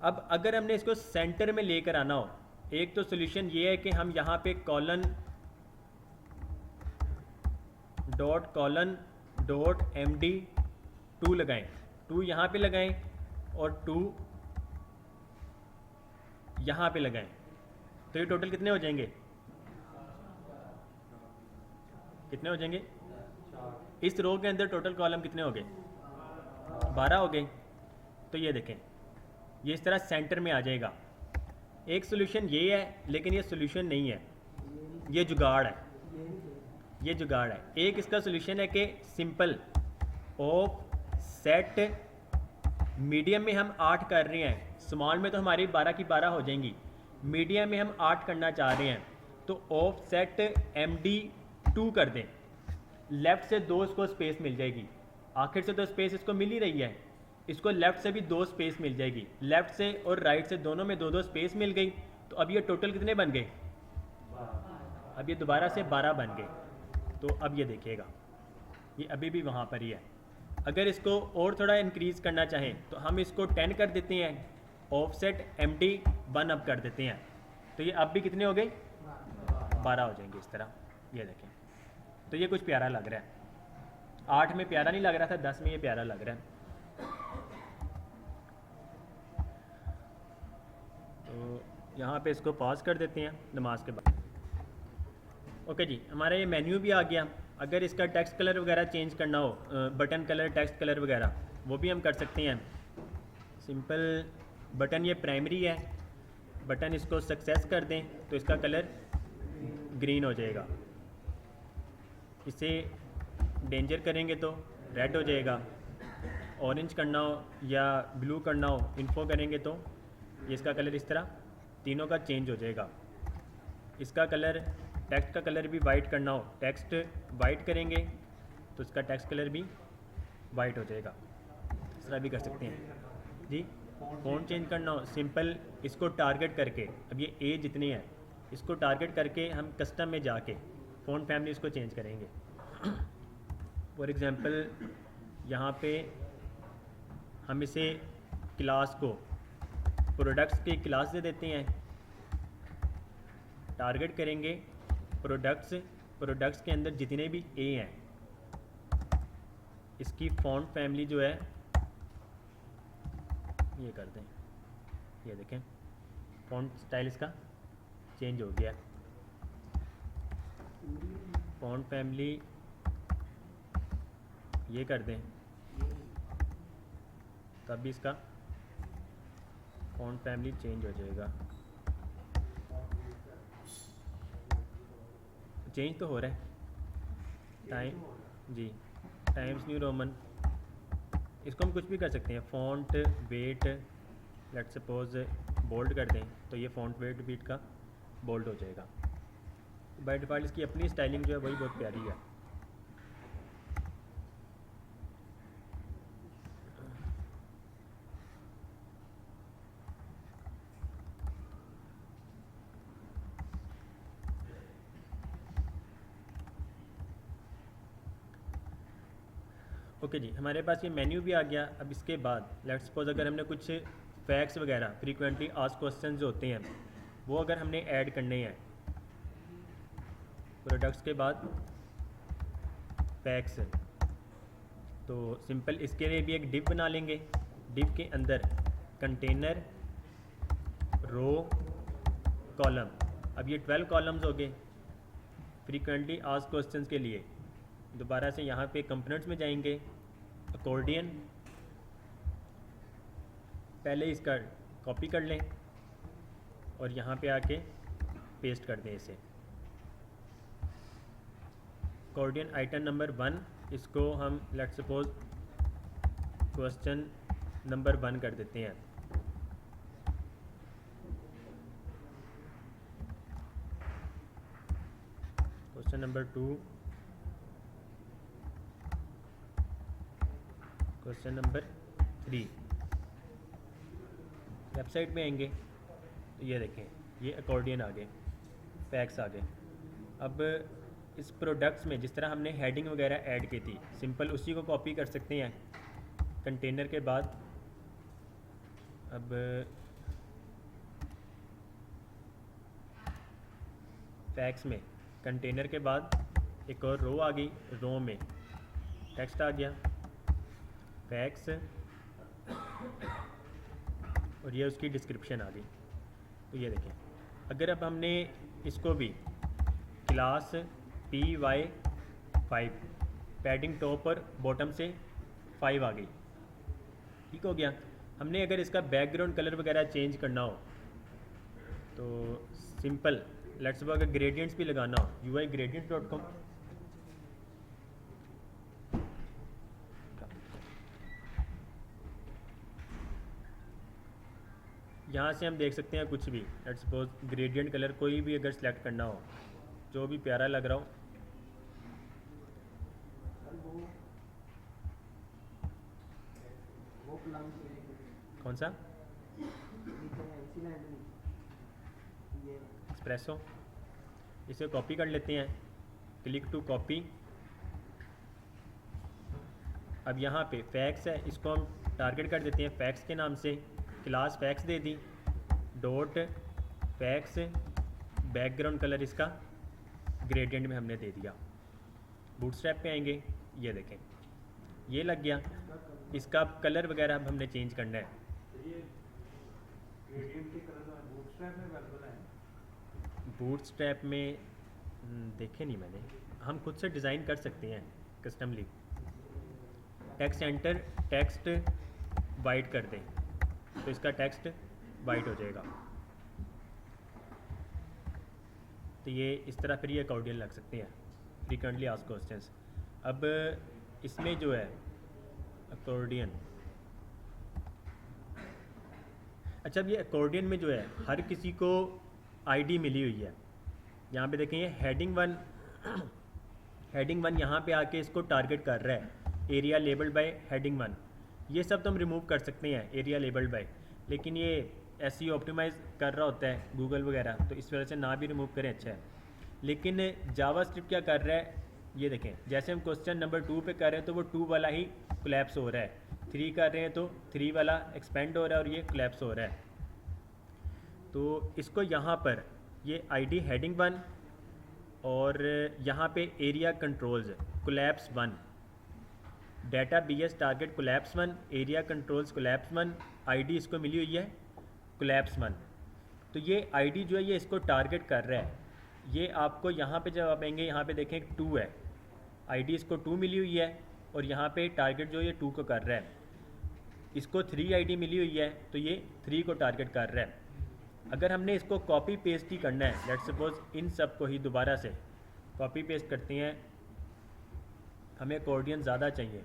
अब अगर हमने इसको सेंटर में लेकर आना हो, एक तो सोल्यूशन ये है कि हम यहाँ पे कॉलन डॉट MD 2 लगाएं, 2 यहाँ पे लगाएं और 2 यहाँ पे लगाएं, तो ये टोटल कितने हो जाएंगे, कितने हो जाएंगे? इस रो के अंदर टोटल कॉलम कितने हो गए? 12 हो गए। तो ये देखें ये इस तरह सेंटर में आ जाएगा। एक सोल्यूशन ये है, लेकिन ये सोल्यूशन नहीं है, ये जुगाड़ है, ये जुगाड़ है। एक इसका सोल्यूशन है कि सिंपल ऑफ सेट मीडियम में हम 8 कर रहे हैं, स्मॉल में तो हमारी 12 की 12 हो जाएंगी, मीडियम में हम 8 करना चाह रहे हैं, तो ऑफसेट MD2 कर दें, लेफ़्ट से 2 इसको स्पेस मिल जाएगी, आखिर से तो स्पेस इसको मिल ही रही है, इसको लेफ़्ट से भी 2 स्पेस मिल जाएगी, लेफ़्ट से और राइट से दोनों में 2-2 स्पेस मिल गई। तो अब ये टोटल कितने बन गए? अब ये दोबारा से 12 बन गए। तो अब ये देखिएगा, ये अभी भी वहाँ पर ही है। अगर इसको और थोड़ा इंक्रीज़ करना चाहें तो हम इसको 10 कर देते हैं, ऑफसेट MD1 अब कर देते हैं, तो ये अब भी कितने हो गए? 12 हो जाएंगे इस तरह। ये देखें, तो ये कुछ प्यारा लग रहा है। 8 में प्यारा नहीं लग रहा था, 10 में ये प्यारा लग रहा है। तो यहाँ पे इसको पॉज कर देते हैं नमाज के बाद। ओके जी, हमारा ये मेन्यू भी आ गया। अगर इसका टेक्स्ट कलर वगैरह चेंज करना हो, बटन कलर, टेक्स्ट कलर वगैरह, वो भी हम कर सकते हैं। सिंपल बटन ये प्राइमरी है, बटन इसको सक्सेस कर दें तो इसका कलर ग्रीन हो जाएगा। इसे डेंजर करेंगे तो रेड हो जाएगा। ऑरेंज करना हो या ब्लू करना हो, इन्फो करेंगे तो ये इसका कलर इस तरह तीनों का चेंज हो जाएगा। इसका कलर, टेक्स्ट का कलर भी वाइट करना हो, टेक्स्ट वाइट करेंगे तो इसका टेक्स्ट कलर भी वाइट हो जाएगा। इस तरह भी कर सकते हैं जी। फ़ॉन्ट चेंज करना हो, सिंपल इसको टारगेट करके, अब ये ए जितनी है इसको टारगेट करके हम कस्टम में जाके फ़ॉन्ट फैमिली इसको चेंज करेंगे। फॉर एग्ज़ाम्पल यहाँ पे हम इसे क्लास को प्रोडक्ट्स की क्लास दे देते हैं, टारगेट करेंगे प्रोडक्ट्स के अंदर जितने भी ए हैं इसकी फ़ॉन्ट फैमिली जो है ये कर दें। ये देखें, फ़ॉन्ट स्टाइल इसका चेंज हो गया। फ़ॉन्ट फैमिली ये कर दें, तब भी इसका फ़ॉन्ट फैमिली चेंज हो जाएगा। चेंज तो हो रहा है टाइम जी, टाइम्स न्यू रोमन। इसको हम कुछ भी कर सकते हैं, font weight let suppose bold कर दें तो ये फ़ॉन्ट वेट बीट का बोल्ड हो जाएगा। बाय डिफ़ॉल्ट इसकी अपनी स्टाइलिंग जो है वही बहुत प्यारी है। ओके जी, हमारे पास ये मेन्यू भी आ गया। अब इसके बाद लेट्स सपोज अगर हमने कुछ फैक्ट्स वगैरह, फ्रीक्वेंटली आस्क्ड क्वेश्चंस जो होते हैं वो अगर हमने ऐड करने हैं, प्रोडक्ट्स के बाद फैक्ट्स, तो सिंपल इसके लिए भी एक डिव बना लेंगे। डिव के अंदर कंटेनर, रो, कॉलम। अब ये 12 कॉलम्स हो गए फ्रीक्वेंटली आस्क्ड क्वेश्चंस के लिए। दोबारा से यहाँ पे कंपोनेंट्स में जाएंगे, अकॉर्डियन, पहले इसका कॉपी कर लें और यहाँ पे आके पेस्ट कर दें इसे। अकॉर्डियन आइटम नंबर 1, इसको हम लेट सपोज क्वेश्चन नंबर 1 कर देते हैं। Question number 2, question number 3। Website में आएंगे तो ये देखें, ये अकॉर्डियन आ गए, फैक्ट्स आ गए। अब इस प्रोडक्ट्स में जिस तरह हमने हेडिंग वगैरह ऐड की थी, सिंपल उसी को कॉपी कर सकते हैं कंटेनर के बाद। अब फैक्ट्स में कंटेनर के बाद एक और रो आ गई, रो में टेक्स्ट आ गया, फैक्ट्स, और ये उसकी डिस्क्रिप्शन आ गई। तो ये देखें, अगर अब हमने इसको भी क्लास PY5, पैडिंग टॉप और बॉटम से 5 आ गई, ठीक हो गया। हमने अगर इसका बैकग्राउंड कलर वगैरह चेंज करना हो तो सिंपल लेट्स सपोज अगर ग्रेडियंट्स भी लगाना हो, uigradient.com, यहाँ से हम देख सकते हैं कुछ भी, लेट्स सपोज ग्रेडियंट कलर कोई भी अगर सिलेक्ट करना हो, जो भी प्यारा लग रहा हो। सर वो प्लान कौन सा? इसी लैंड में ये एक्सप्रेसो। इसे कॉपी कर लेते हैं, क्लिक टू कॉपी। अब यहाँ पे फैक्स है, इसको हम टारगेट कर देते हैं फैक्स के नाम से, क्लास फैक्स दे दी, डॉट फैक्स, बैकग्राउंड कलर इसका ग्रेडियंट में हमने दे दिया। बूटस्ट्रैप पे आएंगे, ये देखें ये लग गया। इसका कलर वगैरह अब हमने चेंज करना है। ये ग्रेडियंट के कलर बूटस्ट्रैप में अवेलेबल है। बूटस्ट्रैप में देखे नहीं मैंने, हम खुद से डिज़ाइन कर सकते हैं कस्टमली। टेक्स्ट एंटर, टेक्स्ट वाइट कर दें तो इसका टेक्स्ट वाइट हो जाएगा। तो ये इस तरह फिर ये अकॉर्डियन लग सकते हैं, फ्रीक्वेंटली आस्क्ड क्वेश्चंस। अब इसमें जो है अकॉर्डियन, अच्छा अब ये अकॉर्डियन में जो है हर किसी को आईडी मिली हुई है। यहाँ पे देखें ये हेडिंग वन हेडिंग वन यहाँ पे आके इसको टारगेट कर रहा है, aria labelled by heading one. ये सब तो हम रिमूव कर सकते हैं एरिया लेबल्ड बाय, लेकिन ये ऐसे ही ऑप्टिमाइज़ कर रहा होता है गूगल वगैरह, तो इस वजह से ना भी रिमूव करें अच्छा है। लेकिन जावास्क्रिप्ट क्या कर रहा है, ये देखें जैसे हम क्वेश्चन नंबर 2 पे कर रहे हैं तो वो 2 वाला ही कोलैप्स हो रहा है, 3 कर रहे हैं तो 3 वाला एक्सपेंड हो रहा है और ये कोलैप्स हो रहा है। तो इसको यहाँ पर ये आईडी हेडिंग 1 और यहाँ पे aria controls collapse 1, data BS target collapse 1, aria controls collapse 1, ID इसको मिली हुई है कोलैप्स 1। तो ये आईडी जो है ये इसको टारगेट कर रहा है। ये आपको यहाँ पे जब आप आएंगे यहाँ पे देखें 2 है, आईडी इसको 2 मिली हुई है और यहाँ पे टारगेट जो ये 2 को कर रहा है। इसको 3 आईडी मिली हुई है तो ये 3 को टारगेट कर रहा है। अगर हमने इसको कॉपी पेस्ट ही करना है, लेट्स सपोज इन सब को ही दोबारा से कॉपी पेस्ट करते हैं, हमें अकॉर्डियन ज़्यादा चाहिए।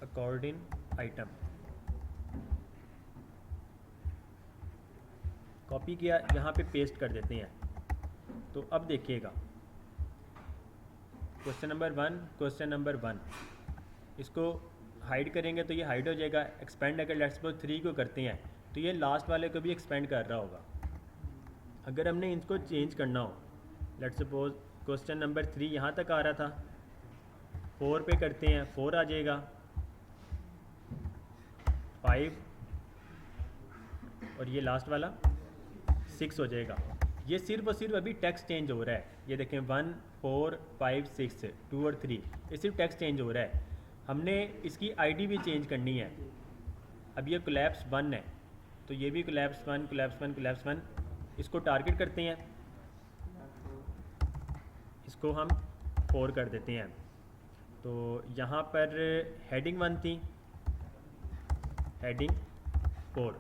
अकॉर्डिंग आइटम कॉपी किया, यहाँ पे पेस्ट कर देते हैं। तो अब देखिएगा क्वेश्चन नंबर 1, क्वेश्चन नंबर 1, इसको हाइड करेंगे तो ये हाइड हो जाएगा। एक्सपेंड अगर लेट्स सपोज 3 को करते हैं तो ये लास्ट वाले को भी एक्सपेंड कर रहा होगा। अगर हमने इनको चेंज करना हो, लेट्स सपोज क्वेश्चन नंबर 3 यहाँ तक आ रहा था, 4 पे करते हैं 4 आ जाएगा, 5 और ये लास्ट वाला 6 हो जाएगा। ये सिर्फ और सिर्फ अभी टेक्स्ट चेंज हो रहा है। ये देखें 1, 4, 5, 6, 2 और 3, ये सिर्फ टेक्स्ट चेंज हो रहा है। हमने इसकी आईडी भी चेंज करनी है। अब ये कोलैप्स 1 है तो ये भी कोलैप्स 1, कोलैप्स 1, कोलैप्स 1। इसको टारगेट करते हैं, इसको हम 4 कर देते हैं। तो यहाँ पर हेडिंग 1 थी, हेडिंग 4,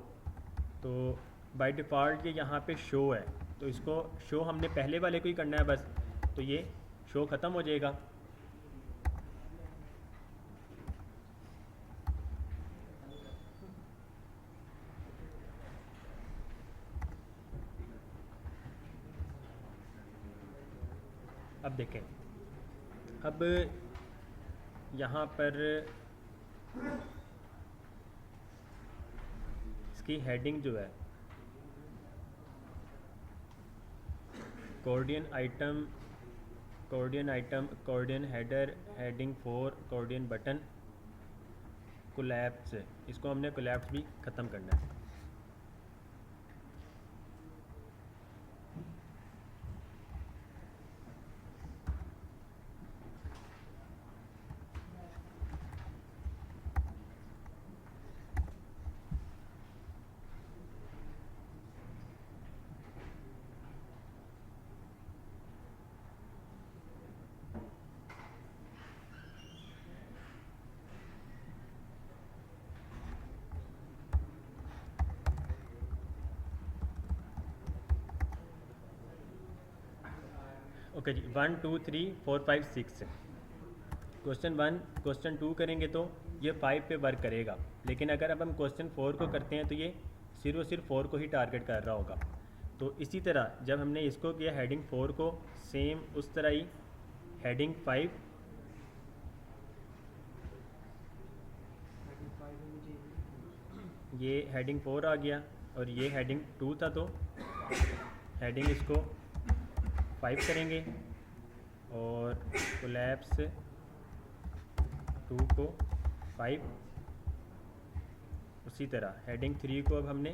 तो बाय डिफ़ॉल्ट ये यहाँ पे शो है, तो इसको शो हमने पहले वाले को ही करना है बस, तो ये शो ख़त्म हो जाएगा। अब देखें, अब यहाँ पर इसकी हेडिंग जो है coordinate item, coordinate item, coordinate header, heading 4, coordinate button, collapse, इसको हमने कोलैप्स भी ख़त्म करना है। ओके जी, 1 2 3 4 5 6 क्वेश्चन 1 क्वेश्चन 2 करेंगे तो ये 5 पे वर्क करेगा, लेकिन अगर अब हम क्वेश्चन 4 को करते हैं तो ये सिर्फ और सिर्फ 4 को ही टारगेट कर रहा होगा। तो इसी तरह जब हमने इसको किया हेडिंग 4 को, सेम उस तरह ही हेडिंग 5 ये हेडिंग 4 आ गया और ये हेडिंग 2 था, तो हेडिंग इसको 5 करेंगे और कोलैप्स 2 को 5। उसी तरह हेडिंग 3 को अब हमने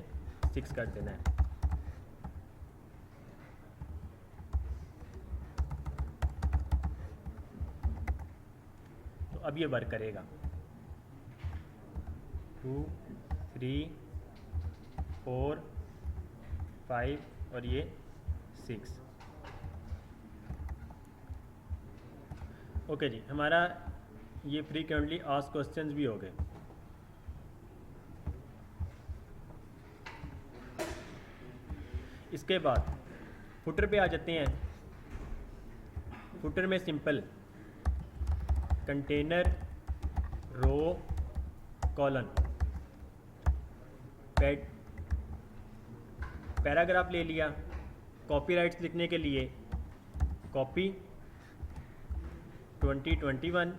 6 कर देना है। तो अब ये वर्क करेगा 2 3 4 5 और ये 6। ओके जी, हमारा ये फ्रीक्वेंटली आस्क्ड क्वेश्चंस भी हो गए। इसके बाद फुटर पे आ जाते हैं। फुटर में सिंपल कंटेनर रो कॉलन पैराग्राफ ले लिया। कॉपीराइट्स लिखने के लिए कॉपी 2021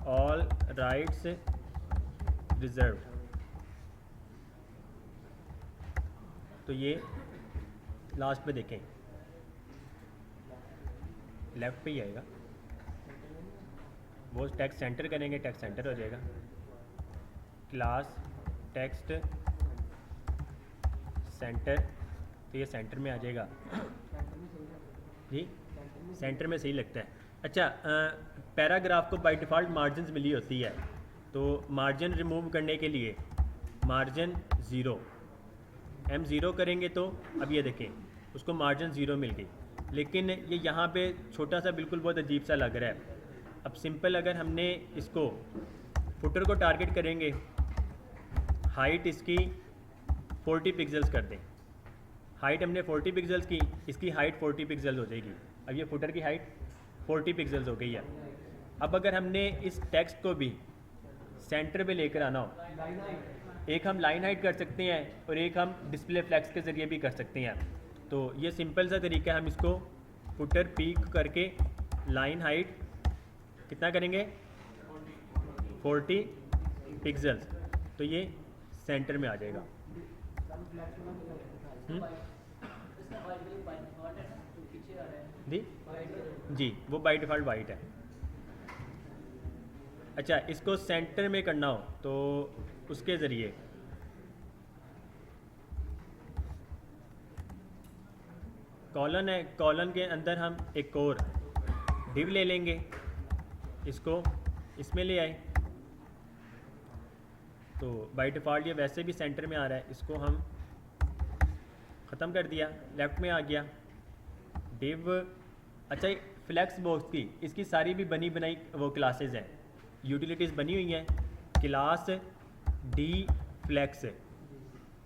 ऑल राइट्स रिजर्व्ड। तो ये लास्ट पे देखें, लेफ्ट पे ही आएगा। वो टेक्स्ट सेंटर करेंगे, टेक्स्ट सेंटर हो जाएगा। क्लास टेक्स्ट सेंटर, तो ये सेंटर में आ जाएगा जी, सेंटर में सही लगता है। अच्छा, पैराग्राफ को बाय डिफ़ॉल्ट मार्जिन मिली होती है, तो मार्जिन रिमूव करने के लिए मार्जिन 0 M0 करेंगे तो अब ये देखें उसको मार्जिन 0 मिल गई, लेकिन ये यहाँ पे छोटा सा बिल्कुल बहुत अजीब सा लग रहा है। अब सिंपल अगर हमने इसको फुटर को टारगेट करेंगे, हाइट इसकी 40 पिक्सल्स कर दें। हाइट हमने 40 पिक्सल्स की, इसकी हाइट 40 पिक्सल्स हो जाएगी। अब ये फुटर की हाइट 40 पिक्सल्स हो गई है। अब अगर हमने इस टेक्स्ट को भी सेंटर पे लेकर आना हो, एक हम लाइन हाइट कर सकते हैं और एक हम डिस्प्ले फ्लैक्स के ज़रिए भी कर सकते हैं। तो ये सिंपल सा तरीका है, हम इसको फुटर पीक करके लाइन हाइट कितना करेंगे 40 पिक्सल्स, तो ये सेंटर में आ जाएगा। जी, वो बाय डिफ़ॉल्ट वाइट है। अच्छा, इसको सेंटर में करना हो तो उसके ज़रिए कॉलन है, कॉलन के अंदर हम एक और डिव ले लेंगे, इसको इसमें ले आए तो बाय डिफ़ॉल्ट ये वैसे भी सेंटर में आ रहा है, इसको हम ख़त्म कर दिया, लेफ़्ट में आ गया डिव। अच्छा, फ्लैक्स बॉक्स की इसकी सारी भी बनी बनाई वो क्लासेस हैं, यूटिलिटीज़ बनी हुई हैं। क्लास डी फ्लैक्स,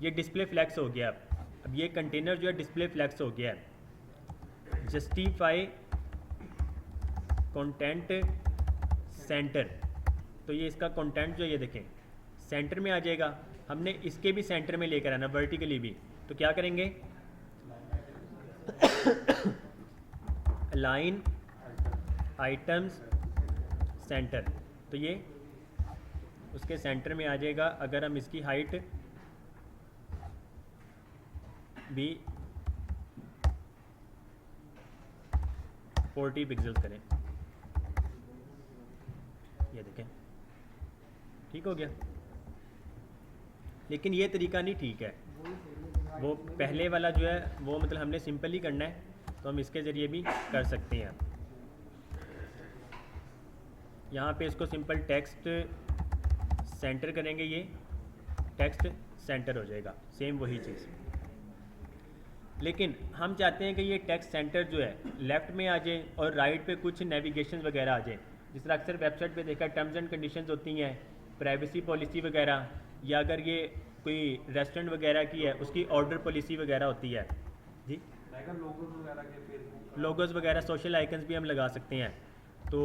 ये डिस्प्ले फ्लैक्स हो गया। अब ये कंटेनर जो है डिस्प्ले फ्लैक्स हो गया है। जस्टिफाई कंटेंट सेंटर, तो ये इसका कंटेंट जो ये देखें सेंटर में आ जाएगा। हमने इसके भी सेंटर में लेकर आना वर्टिकली भी, तो क्या करेंगे लाइन आइटम्स सेंटर, तो ये उसके सेंटर में आ जाएगा। अगर हम इसकी हाइट भी 40 पिक्सल्स करें, ये देखें ठीक हो गया। लेकिन ये तरीका नहीं ठीक है, वो पहले वाला जो है वो मतलब हमने सिंपल ही करना है, तो हम इसके ज़रिए भी कर सकते हैं। यहाँ पे इसको सिंपल टेक्स्ट सेंटर करेंगे, ये टेक्स्ट सेंटर हो जाएगा, सेम वही चीज़। लेकिन हम चाहते हैं कि ये टेक्स्ट सेंटर जो है लेफ़्ट में आ जाए और राइट पे कुछ नेविगेशन वगैरह आ जाए। जिस तरह अक्सर वेबसाइट पे देखा टर्म्स एंड कंडीशंस होती हैं, प्राइवेसी पॉलिसी वगैरह, या अगर ये कोई रेस्टोरेंट वगैरह की है उसकी ऑर्डर पॉलिसी वगैरह होती है जी। लाइक लोगोस वगैरह के फेसबुक लोगोस वगैरह सोशल आइकन्स भी हम लगा सकते हैं। तो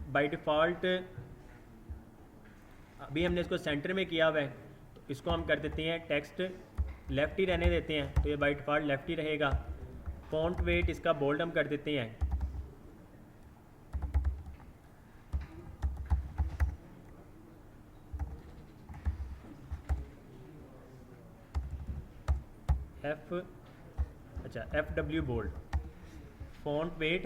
बाय डिफ़ॉल्ट अभी हमने इसको सेंटर में किया हुआ है, तो इसको हम कर देते हैं टेक्स्ट लेफ़्ट ही रहने देते हैं, तो ये बाय डिफ़ॉल्ट लेफ़्ट ही रहेगा। फ़ॉन्ट वेट इसका बोल्ड हम कर देते हैं, FW bold, font weight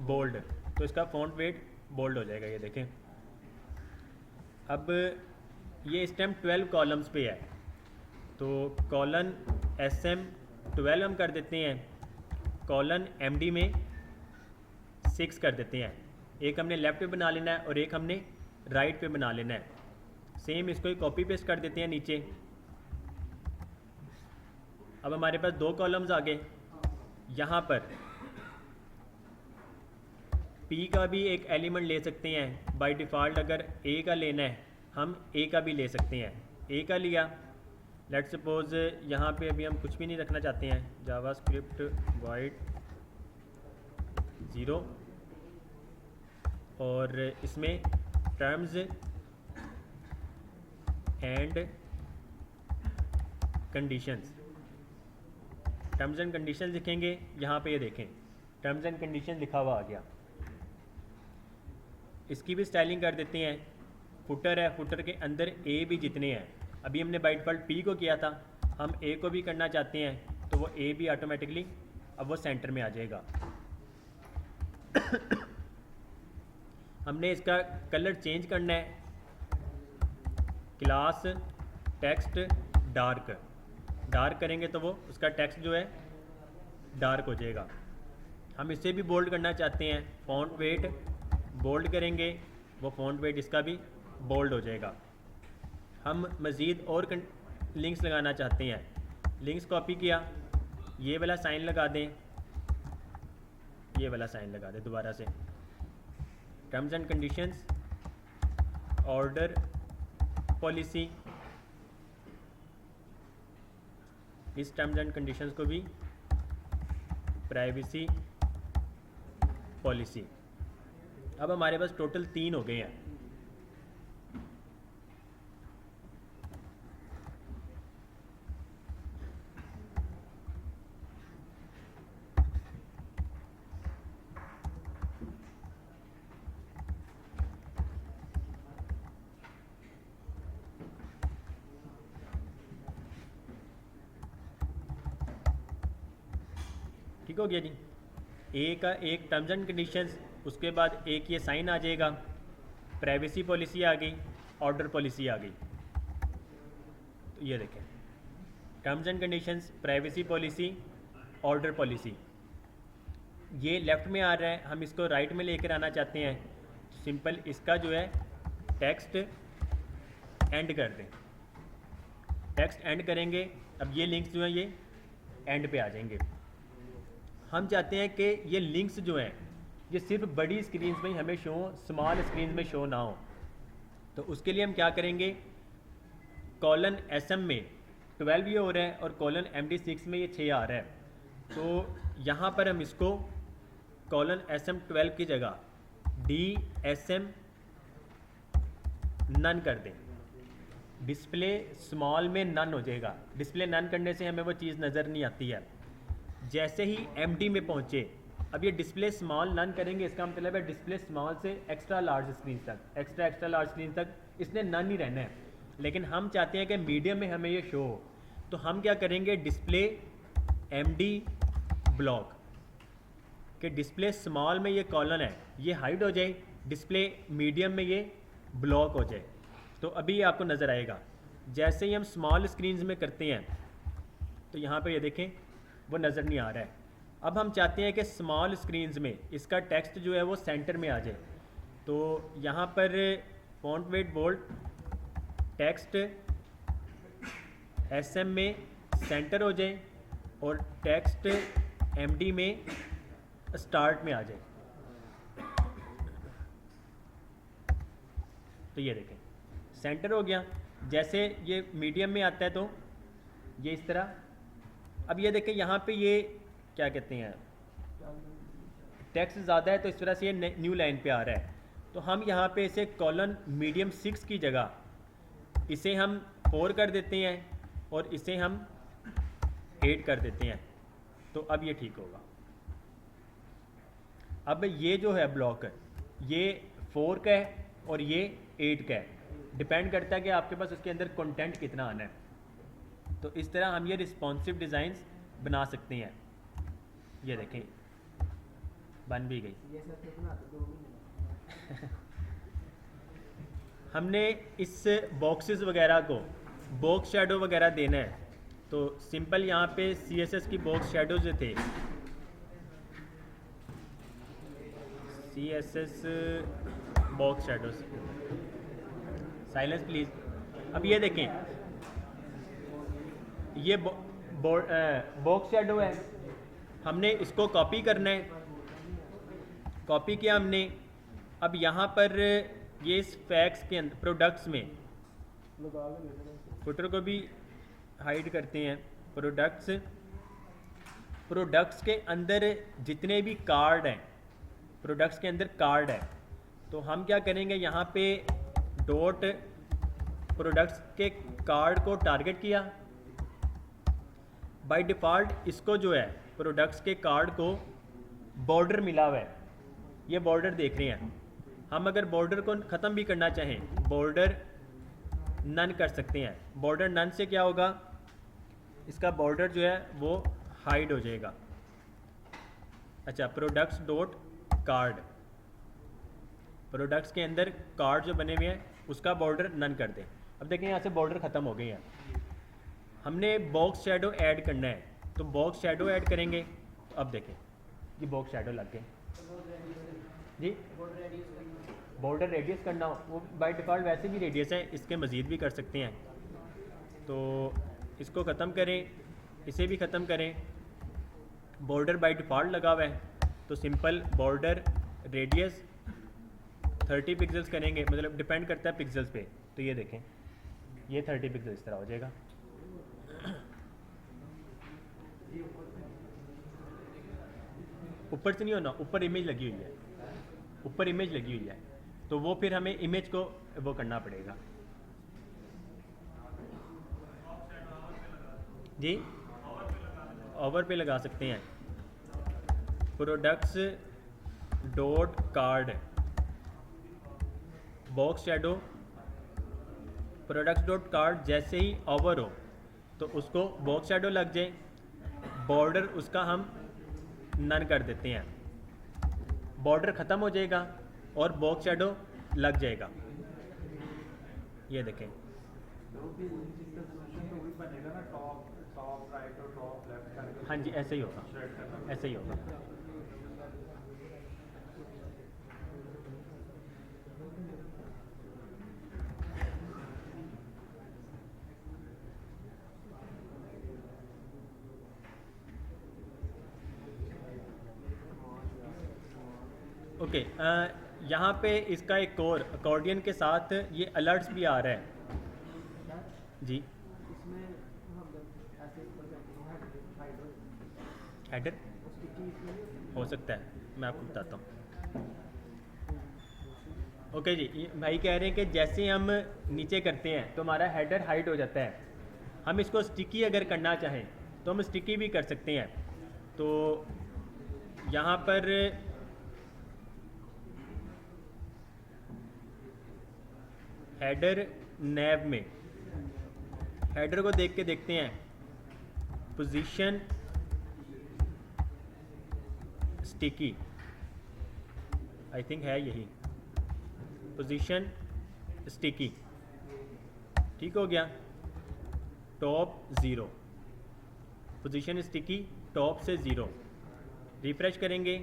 bold, तो इसका फ़ॉन्ट वेट बोल्ड हो जाएगा। ये देखें, अब ये इस टाइम 12 कॉलम्स पे है, तो कॉलन SM12 हम कर देते हैं, कॉलन MD में 6 कर देते हैं। एक हमने लेफ़्ट पे बना लेना है और एक हमने राइट पे बना लेना है। सेम इसको ही कॉपी पेस्ट कर देते हैं नीचे। अब हमारे पास 2 कॉलम्स आ गए। यहाँ पर P का भी एक एलिमेंट ले सकते हैं। बाय डिफ़ॉल्ट अगर A का लेना है, हम A का भी ले सकते हैं। A का लिया, लेट्स सपोज यहाँ पे अभी हम कुछ भी नहीं रखना चाहते हैं, जावास्क्रिप्ट वॉइड 0, और इसमें terms and conditions, terms and conditions लिखेंगे। यहाँ पे ये देखें, टर्म्स एंड कंडीशन लिखा हुआ आ गया। इसकी भी स्टाइलिंग कर देते हैं। फुटर है, फुटर के अंदर A भी जितने हैं, अभी हमने बाय डिफ़ॉल्ट P को किया था, हम A को भी करना चाहते हैं, तो वो A भी ऑटोमेटिकली अब वो सेंटर में आ जाएगा। हमने इसका कलर चेंज करना है, क्लास टेक्स्ट डार्क, डार्क करेंगे तो वो उसका टेक्स्ट जो है डार्क हो जाएगा। हम इसे भी बोल्ड करना चाहते हैं, फ़ॉन्ट वेट बोल्ड करेंगे, वो फ़ॉन्ट वेट इसका भी बोल्ड हो जाएगा। हम मज़ीद और लिंक्स लगाना चाहते हैं, लिंक्स कॉपी किया, ये वाला साइन लगा दें, ये वाला साइन लगा दें दोबारा से। Terms and conditions, order policy, इस टर्म्स एंड कंडीशंस को भी प्राइवेसी पॉलिसी। अब हमारे पास टोटल 3 हो गए हैं। ठीक हो गया जी। ए का एक टर्म्स एंड कंडीशंस, उसके बाद एक ये साइन आ जाएगा, प्राइवेसी पॉलिसी आ गई, ऑर्डर पॉलिसी आ गई। तो ये देखें, terms and conditions, privacy policy, order policy. ये लेफ़्ट में आ रहा है, हम इसको राइट में लेकर आना चाहते हैं, सिंपल इसका जो है टेक्स्ट एंड कर दें, टेक्स्ट एंड करेंगे। अब ये लिंक्स जो हैं ये एंड पे आ जाएंगे। हम चाहते हैं कि ये लिंक्स जो हैं ये सिर्फ बड़ी स्क्रीन में ही हमें शो, स्मॉल स्क्रीन में शो ना हो। तो उसके लिए हम क्या करेंगे, कॉलन SM में 12 ये हो रहा है और कॉलन MD6 में ये 6 आ रहा है। तो यहाँ पर हम इसको कॉलन SM12 की जगह DSM नन कर दें, डिस्प्ले स्मॉल में नन हो जाएगा। डिस्प्ले नन करने से हमें वो चीज़ नज़र नहीं आती है। जैसे ही MD में पहुँचे, अब ये डिस्प्ले स्मॉल नन करेंगे, इसका मतलब है डिस्प्ले स्मॉल से एक्स्ट्रा लार्ज स्क्रीन तक, एक्स्ट्रा लार्ज स्क्रीन तक इसने नन ही रहना है। लेकिन हम चाहते हैं कि मीडियम में हमें ये शो हो, तो हम क्या करेंगे, डिस्प्ले MD ब्लॉक कि डिस्प्ले स्मॉल में ये कॉलन है ये हाइड हो जाए, डिस्प्ले मीडियम में ये ब्लॉक हो जाए। तो अभी ये आपको नज़र आएगा। जैसे ही हम स्मॉल स्क्रीन्स में करते हैं तो यहाँ पे ये देखें वो नज़र नहीं आ रहा है। अब हम चाहते हैं कि स्मॉल स्क्रीन्स में इसका टेक्स्ट जो है वो सेंटर में आ जाए। तो यहाँ पर font weight bold, text SM में सेंटर हो जाए और टेक्स्ट MD में स्टार्ट में आ जाए। तो ये देखें सेंटर हो गया। जैसे ये मीडियम में आता है तो ये इस तरह। अब ये देखें यहाँ पे ये क्या कहते हैं, टेक्स्ट ज़्यादा है तो इस तरह से ये न्यू लाइन पे आ रहा है, तो हम यहाँ पे इसे कॉलन मीडियम 6 की जगह इसे हम 4 कर देते हैं और इसे हम 8 कर देते हैं, तो अब ये ठीक होगा। अब ये जो है ब्लॉक ये 4 का है और ये 8 का है, डिपेंड करता है कि आपके पास उसके अंदर कंटेंट कितना आना है। तो इस तरह हम ये रिस्पॉन्सिव डिज़ाइंस बना सकते हैं। ये देखें बन भी गई। हमने इस बॉक्सेस वगैरह को बॉक्स शेडो वगैरह देना है, तो सिंपल यहाँ पे CSS की बॉक्स शेडो जो थे, CSS box shadows, silence please. अब ये देखें ये बॉक्स शेडो है, हमने इसको कॉपी करना है, कॉपी किया हमने। अब यहाँ पर ये इस फैक्स के अंदर प्रोडक्ट्स में फुटर को भी हाइड करते हैं, प्रोडक्ट्स के अंदर जितने भी कार्ड हैं, प्रोडक्ट्स के अंदर कार्ड है, तो हम क्या करेंगे यहाँ पे डॉट प्रोडक्ट्स के कार्ड को टारगेट किया। बाय डिफ़ॉल्ट इसको जो है प्रोडक्ट्स के कार्ड को बॉर्डर मिला हुआ है, ये बॉर्डर देख रहे हैं। हम अगर बॉर्डर को ख़त्म भी करना चाहें बॉर्डर नन कर सकते हैं। बॉर्डर नन से क्या होगा, इसका बॉर्डर जो है वो हाइड हो जाएगा। अच्छा, प्रोडक्ट्स डॉट कार्ड, प्रोडक्ट्स के अंदर कार्ड जो बने हुए हैं उसका बॉर्डर नन कर दें। अब देखें यहाँ से बॉर्डर ख़त्म हो गए हैं। हमने बॉक्स शेडो ऐड करना है, तो बॉक्स शेडो ऐड करेंगे, तो अब देखें ये बॉक्स शेडो लग गए जी। बॉर्डर रेडियस करना हो, वो बाय डिफ़ॉल्ट वैसे भी रेडियस है, इसके मज़ीद भी कर सकते हैं। तो इसको ख़त्म करें, इसे भी ख़त्म करें। बॉर्डर बाय डिफ़ॉल्ट लगा हुआ है, तो सिंपल बॉर्डर रेडियस 30 पिक्सल्स करेंगे, मतलब डिपेंड करता है पिक्सल्स पे। तो ये देखें ये 30 पिक्सल इस तरह हो जाएगा। ऊपर से नहीं होना, ऊपर इमेज लगी हुई है, ऊपर इमेज लगी हुई है, तो वो फिर हमें इमेज को वो करना पड़ेगा जी। ओवर पे लगा सकते हैं, products dot card box shadow, products dot card जैसे ही ओवर हो तो उसको बॉक्स शेडो लग जाए, बॉर्डर उसका हम नन कर देते हैं, बॉर्डर ख़त्म हो जाएगा और बॉक्स शेडो लग जाएगा। ये देखें हाँ जी, ऐसे ही होगा, ऐसे ही होगा। ओके, यहाँ पे इसका एक और अकॉर्डियन के साथ ये अलर्ट्स भी आ रहा है जी। हेडर हो सकता है, मैं आपको बताता हूँ। ओके जी, भाई कह रहे हैं कि जैसे हम नीचे करते हैं तो हमारा हेडर हाइड हो जाता है। हम इसको स्टिकी अगर करना चाहें तो हम स्टिकी भी कर सकते हैं। तो यहाँ पर हेडर नैव में हेडर को देख के देखते हैं, पोजीशन स्टिकी, आई थिंक है यही, पोजीशन स्टिकी, ठीक हो गया। टॉप 0, पोजीशन स्टिकी टॉप से 0, रिफ्रेश करेंगे।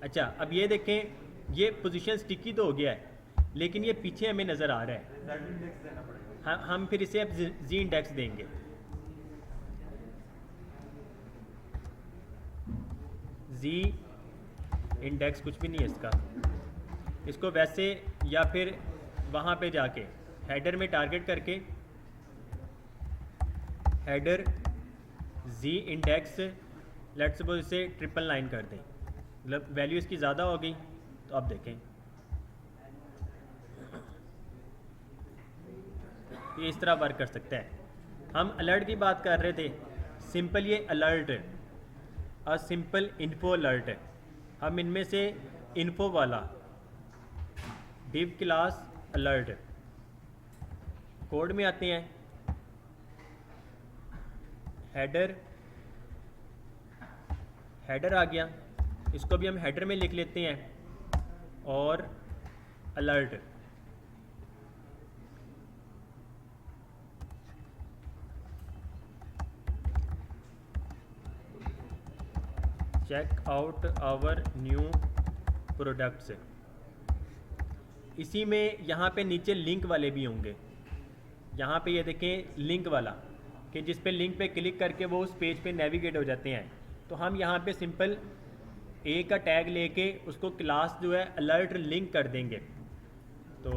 अच्छा, अब ये देखें ये पोजीशन स्टिकी तो हो गया है, लेकिन ये पीछे हमें नज़र आ रहा है। हम फिर इसे अब जी इंडेक्स देंगे। जी इंडेक्स कुछ भी नहीं है इसका, इसको वैसे या फिर वहाँ पे जाके हेडर में टारगेट करके header z index let's suppose इसे 999 कर दें, मतलब वैल्यू इसकी ज़्यादा हो गई। तो अब देखें ये इस तरह वर्क कर सकता है। हम अलर्ट की बात कर रहे थे, सिंपल ये अलर्ट और सिंपल इन्फो अलर्ट है। हम इनमें से इन्फो वाला डिव क्लास अलर्ट कोड में आते हैं। हेडर आ गया, इसको भी हम हेडर में लिख लेते हैं, और alert check out our new products. इसी में यहाँ पे नीचे लिंक वाले भी होंगे। यहाँ पे ये देखें लिंक वाला, कि जिस पे लिंक पे क्लिक करके वो उस पेज पे नेविगेट हो जाते हैं। तो हम यहाँ पे सिंपल ए का टैग लेके उसको क्लास जो है अलर्ट लिंक कर देंगे। तो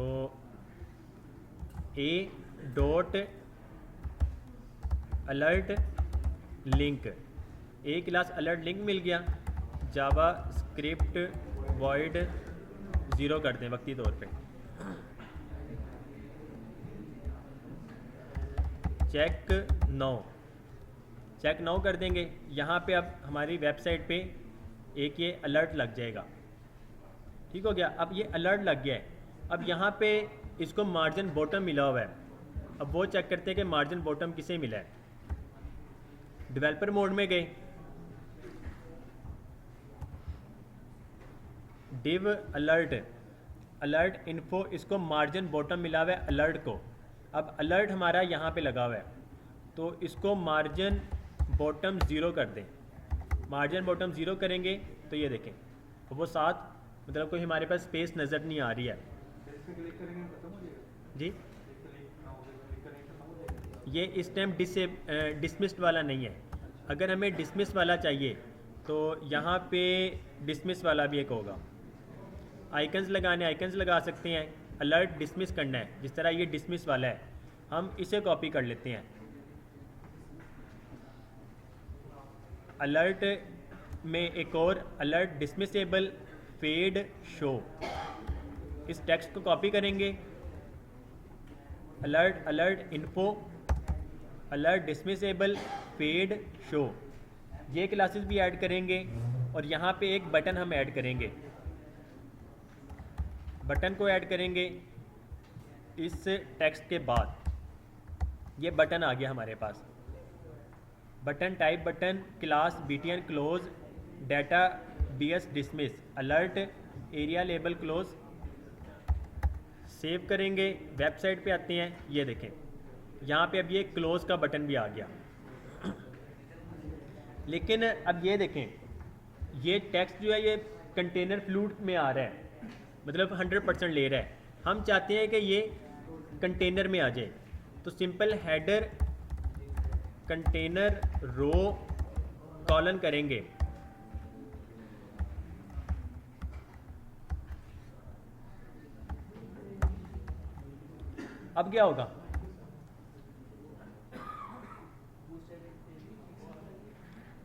A dot alert link, A class alert link मिल गया। जावा स्क्रिप्ट वॉइड 0 कर दें वक्ती तौर पे। चेक नाउ कर देंगे। यहाँ पे अब हमारी वेबसाइट पे एक ये अलर्ट लग जाएगा। ठीक हो गया। अब ये अलर्ट लग गया है। अब यहाँ पे इसको मार्जिन बॉटम मिला हुआ है। अब वो चेक करते हैं कि मार्जिन बॉटम किसे मिला है। डेवलपर मोड में गए, डिव अलर्ट इन्फो, इसको मार्जिन बॉटम मिला हुआ है अलर्ट को। अब अलर्ट हमारा यहाँ पे लगा हुआ है, तो इसको मार्जिन बॉटम 0 कर दें। मार्जिन बॉटम 0 करेंगे तो ये देखें वो साथ, मतलब कोई हमारे पास स्पेस नज़र नहीं आ रही है जी। ये इस टाइम डिसमिस्ड वाला नहीं है। अगर हमें डिसमिस वाला चाहिए तो यहाँ पे डिसमिस वाला भी एक होगा। आइकन्स लगाने, आइकन्स लगा सकते हैं। अलर्ट डिसमिस करना है, जिस तरह ये डिसमिस वाला है, हम इसे कॉपी कर लेते हैं। अलर्ट में एक और अलर्ट डिसमिसेबल फेड शो, इस टेक्स्ट को कॉपी करेंगे। Alert info alert dismissible fade show, ये क्लासेस भी ऐड करेंगे। और यहाँ पे एक बटन हम ऐड करेंगे। बटन को ऐड करेंगे इस टेक्स्ट के बाद। ये बटन आ गया हमारे पास। Button type button class btn close data bs dismiss alert area label close. Save करेंगे, वेबसाइट पे आते हैं। ये देखें यहाँ पे अब ये क्लोज का बटन भी आ गया। लेकिन अब ये देखें ये टेक्स्ट जो है ये कंटेनर फ्लूट में आ रहा है, मतलब 100% ले रहा है। हम चाहते हैं कि ये कंटेनर में आ जाए। तो सिंपल हेडर कंटेनर रो कॉलन करेंगे। अब क्या होगा,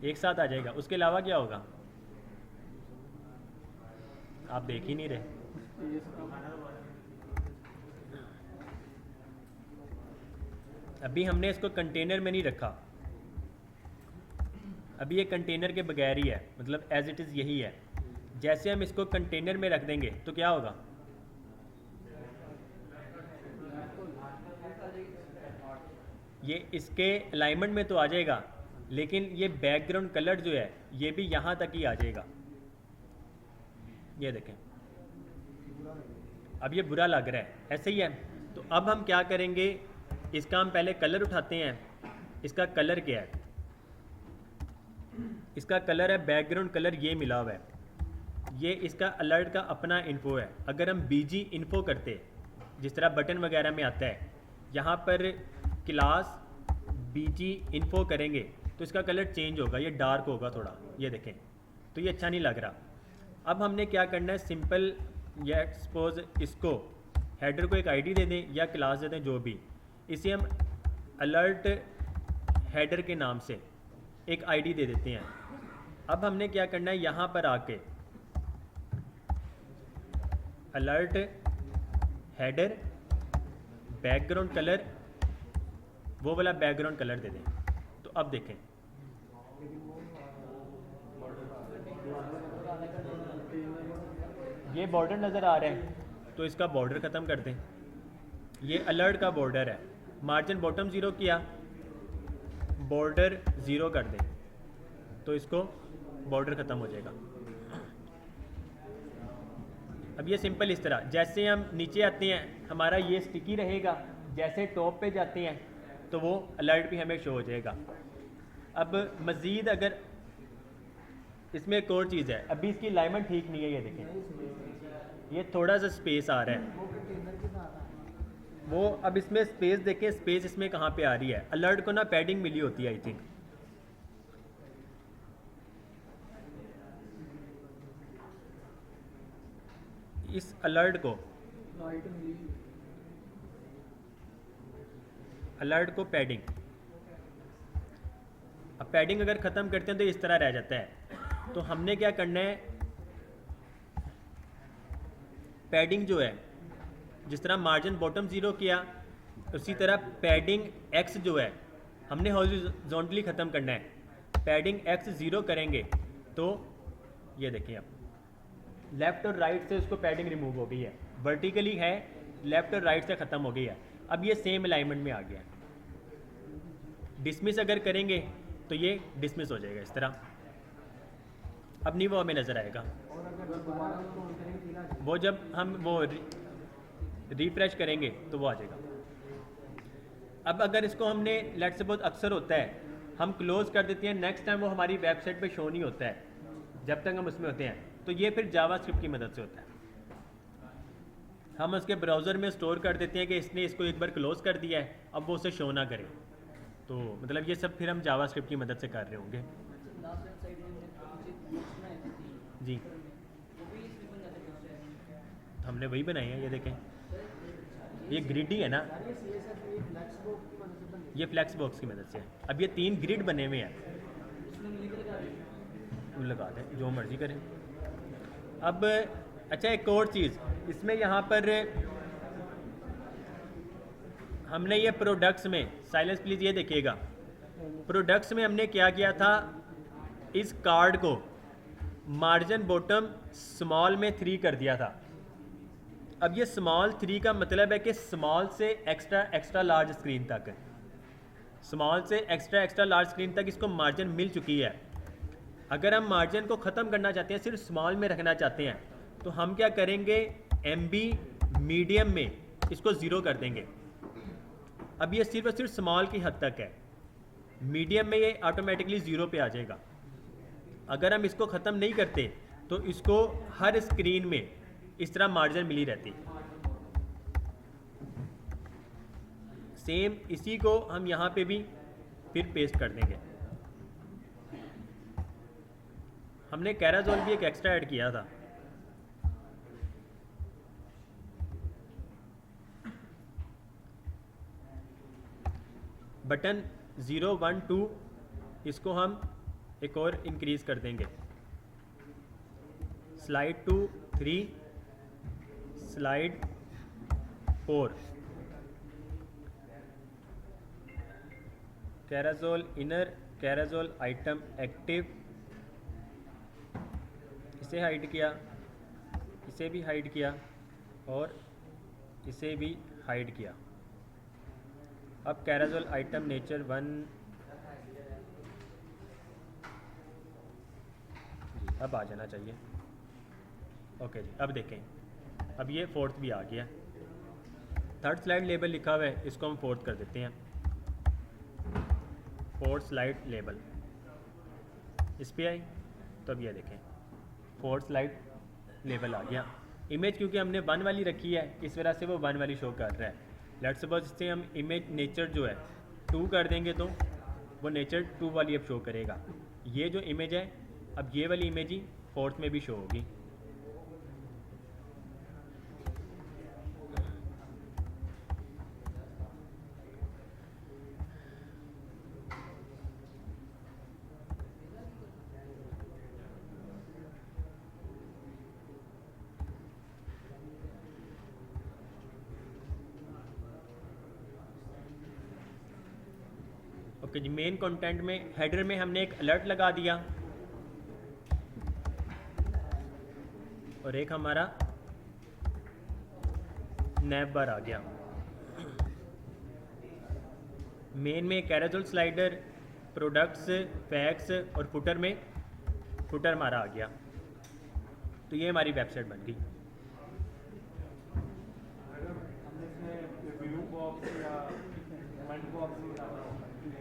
एक साथ आ जाएगा। उसके अलावा क्या होगा आप देख ही नहीं रहे। अभी हमने इसको कंटेनर में नहीं रखा, अभी ये कंटेनर के बगैर ही है, मतलब एज इट इज़ यही है। जैसे हम इसको कंटेनर में रख देंगे तो क्या होगा, ये इसके अलाइनमेंट में तो आ जाएगा, लेकिन ये बैकग्राउंड कलर जो है ये भी यहाँ तक ही आ जाएगा। ये देखें अब ये बुरा लग रहा है, ऐसे ही है। तो अब हम क्या करेंगे, इसका हम पहले कलर उठाते हैं। इसका कलर क्या है, इसका कलर है बैकग्राउंड कलर, ये मिला हुआ है। ये इसका अलर्ट का अपना इन्फो है। अगर हम बीजी इन्फो करते, जिस तरह बटन वगैरह में आता है, यहाँ पर क्लास बीजी इन्फो करेंगे तो इसका कलर चेंज होगा, ये डार्क होगा थोड़ा। ये देखें तो ये अच्छा नहीं लग रहा। अब हमने क्या करना है, सिंपल या सपोज इसको हेडर को एक आईडी दे दें या क्लास दे दें, जो भी। इसे हम अलर्ट हेडर के नाम से एक आईडी दे देते हैं। अब हमने क्या करना है, यहाँ पर आके अलर्ट हेडर बैकग्राउंड कलर, वो वाला बैकग्राउंड कलर दे दें। तो अब देखें ये बॉर्डर नज़र आ रहा है, तो इसका बॉर्डर ख़त्म कर दें। ये अलर्ट का बॉर्डर है, मार्जिन बॉटम ज़ीरो किया, बॉर्डर ज़ीरो कर दें, तो इसको बॉर्डर ख़त्म हो जाएगा। अब ये सिंपल इस तरह, जैसे हम नीचे आते हैं हमारा ये स्टिकी रहेगा, जैसे टॉप पे जाते हैं तो वो अलर्ट भी हमें शो हो जाएगा। अब मज़ीद अगर इसमें एक और चीज़ है, अभी इसकी अलाइनमेंट ठीक नहीं है, ये देखें ये थोड़ा सा स्पेस आ रहा है, वो अब इसमें स्पेस देखें, स्पेस इसमें कहाँ पे आ रही है। अलर्ट को ना पैडिंग मिली होती है आई थिंक, इस अलर्ट को पैडिंग, अब पैडिंग अगर ख़त्म करते हैं तो इस तरह रह जाता है। तो हमने क्या करना है, पैडिंग जो है जिस तरह मार्जिन बॉटम ज़ीरो किया, उसी तरह पैडिंग एक्स जो है हमने हॉरिजॉन्टली ख़त्म करना है। पैडिंग एक्स ज़ीरो करेंगे तो ये देखिए आप लेफ़्ट और राइट से उसको पैडिंग रिमूव हो गई है, वर्टिकली है, लेफ़्ट और राइट से ख़त्म हो गई है। अब ये सेम अलाइनमेंट में आ गया है। डिसमिस अगर करेंगे तो ये डिसमिस हो जाएगा इस तरह, अब नहीं वो हमें नज़र आएगा। वो जब हम वो रिफ्रेश करेंगे तो वो आ जाएगा। अब अगर इसको हमने लेट्स सपोज अक्सर होता है हम क्लोज़ कर देते हैं, नेक्स्ट टाइम वो हमारी वेबसाइट पे शो नहीं होता है जब तक हम उसमें होते हैं, तो ये फिर जावास्क्रिप्ट की मदद से होता है। हम उसके ब्राउज़र में स्टोर कर देते हैं कि इसने इसको एक बार क्लोज़ कर दिया है, अब वो उसे शो ना करे। तो मतलब ये सब फिर हम जावास्क्रिप्ट की मदद से कर रहे होंगे। जी तो हमने वही बनाए हैं, ये देखें ये ग्रिड ही है ना, ये फ्लैक्स बॉक्स की मदद से है। अब ये 3 ग्रिड बने हुए हैं, लगा दें जो मर्ज़ी करें। अब अच्छा एक और चीज़ इसमें यहाँ पर हमने ये प्रोडक्ट्स में, साइलेंस प्लीज़ ये देखिएगा, प्रोडक्ट्स में हमने क्या किया था, इस कार्ड को मार्जिन बॉटम स्मॉल में 3 कर दिया था। अब ये स्मॉल 3 का मतलब है कि स्मॉल से एक्स्ट्रा लार्ज स्क्रीन तक, स्मॉल से एक्स्ट्रा लार्ज स्क्रीन तक इसको मार्जिन मिल चुकी है। अगर हम मार्जिन को ख़त्म करना चाहते हैं, सिर्फ स्मॉल में रखना चाहते हैं, तो हम क्या करेंगे, MB मीडियम में इसको ज़ीरो कर देंगे। अब ये सिर्फ और सिर्फ स्मॉल की हद तक है, मीडियम में ये ऑटोमेटिकली ज़ीरो पे आ जाएगा। अगर हम इसको ख़त्म नहीं करते तो इसको हर स्क्रीन में इस तरह मार्जिन मिली रहती। सेम इसी को हम यहाँ पे भी फिर पेस्ट कर देंगे। हमने कैराजोल भी एक एक्स्ट्रा ऐड किया था, बटन 0, 1, 2 इसको हम एक और इंक्रीज़ कर देंगे, slide 2, 3, slide 4, carousel inner, carousel item active, इसे हाइड किया, इसे भी हाइड किया और इसे भी हाइड किया। अब कैराजोल आइटम नेचर 1 जी अब आ जाना चाहिए। ओके जी, अब देखें, अब ये 4th भी आ गया। 3rd स्लाइड लेबल लिखा हुआ है, इसको हम 4th कर देते हैं, 4th स्लाइड लेबल इस पे आई। तो अब ये देखें 4th स्लाइड लेबल आ गया। इमेज क्योंकि हमने 1 वाली रखी है, इस वजह से वो 1 वाली शो कर रहा है। लेट्स सपोज इससे हम इमेज नेचर जो है 2 कर देंगे तो वो नेचर 2 वाली अब शो करेगा। ये जो इमेज है अब ये वाली इमेज ही 4th में भी शो होगी। ओके जी, मेन कंटेंट में हेडर में हमने एक अलर्ट लगा दिया और एक हमारा नैव बार आ गया। मेन में कैरोसेल स्लाइडर, प्रोडक्ट्स, फैक्ट्स और फुटर में फुटर हमारा आ गया। तो ये हमारी वेबसाइट बन गई। अगर हमने इसमें व्यू बॉक्स या कमेंट बॉक्स लगाना हो,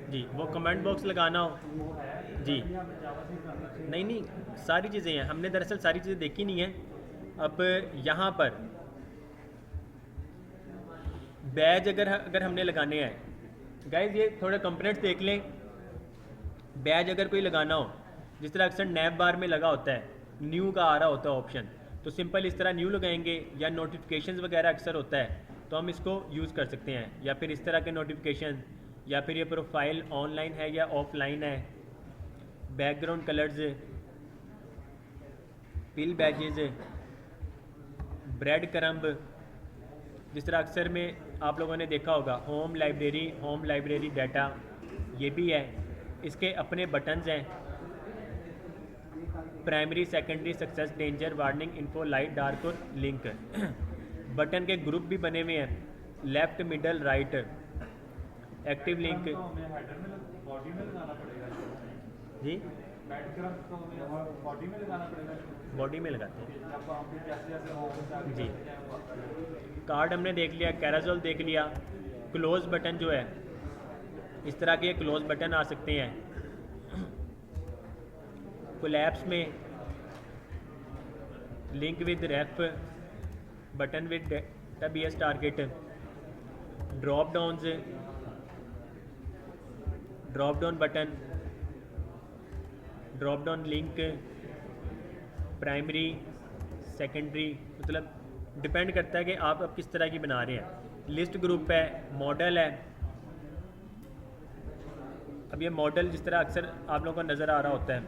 जी, वो कमेंट बॉक्स लगाना हो वो है जी, या जावास्क्रिप्ट आना चाहिए? नहीं सारी चीज़ें हैं, हमने दरअसल सारी चीज़ें देखी नहीं हैं। अब यहाँ पर बैज अगर हमने लगाने हैं गाइज, ये थोड़ा कंपोनेंट्स देख लें। बैज अगर कोई लगाना हो, जिस तरह अक्सर नैब बार में लगा होता है, न्यू का आ रहा होता है ऑप्शन, तो सिंपल इस तरह न्यू लगाएंगे, या नोटिफिकेशंस वगैरह अक्सर होता है तो हम इसको यूज़ कर सकते हैं, या फिर इस तरह के नोटिफिकेशन, या फिर ये प्रोफाइल ऑनलाइन है या ऑफलाइन है, बैकग्राउंड कलर्स, पिल बैजेज, ब्रेड क्रम्ब, जिस तरह अक्सर में आप लोगों ने देखा होगा होम लाइब्रेरी डाटा, ये भी है। इसके अपने बटन्स हैं, primary, secondary, success, danger, warning, info, light, dark और लिंक। बटन के ग्रुप भी बने हुए हैं, left, middle, right, active link. तो हमें हेडर में बॉडी में लगाना पड़ेगा जी, बैकग्राउंड तो हमें बॉडी में लगाना पड़ेगा। बॉडी में लगाते हैं जब हम फिर जैसे जैसे हो जी। कार्ड हमने देख लिया, कैराजोल देख लिया। क्लोज बटन जो है, इस तरह के क्लोज बटन आ सकते हैं। कोलैप्स में link with ref, button with database target, drop down button, drop down link, primary, secondary, मतलब डिपेंड करता है कि आप अब किस तरह की बना रहे हैं। लिस्ट ग्रुप है, मॉडल है। अब ये मॉडल जिस तरह अक्सर आप लोगों को नज़र आ रहा होता है,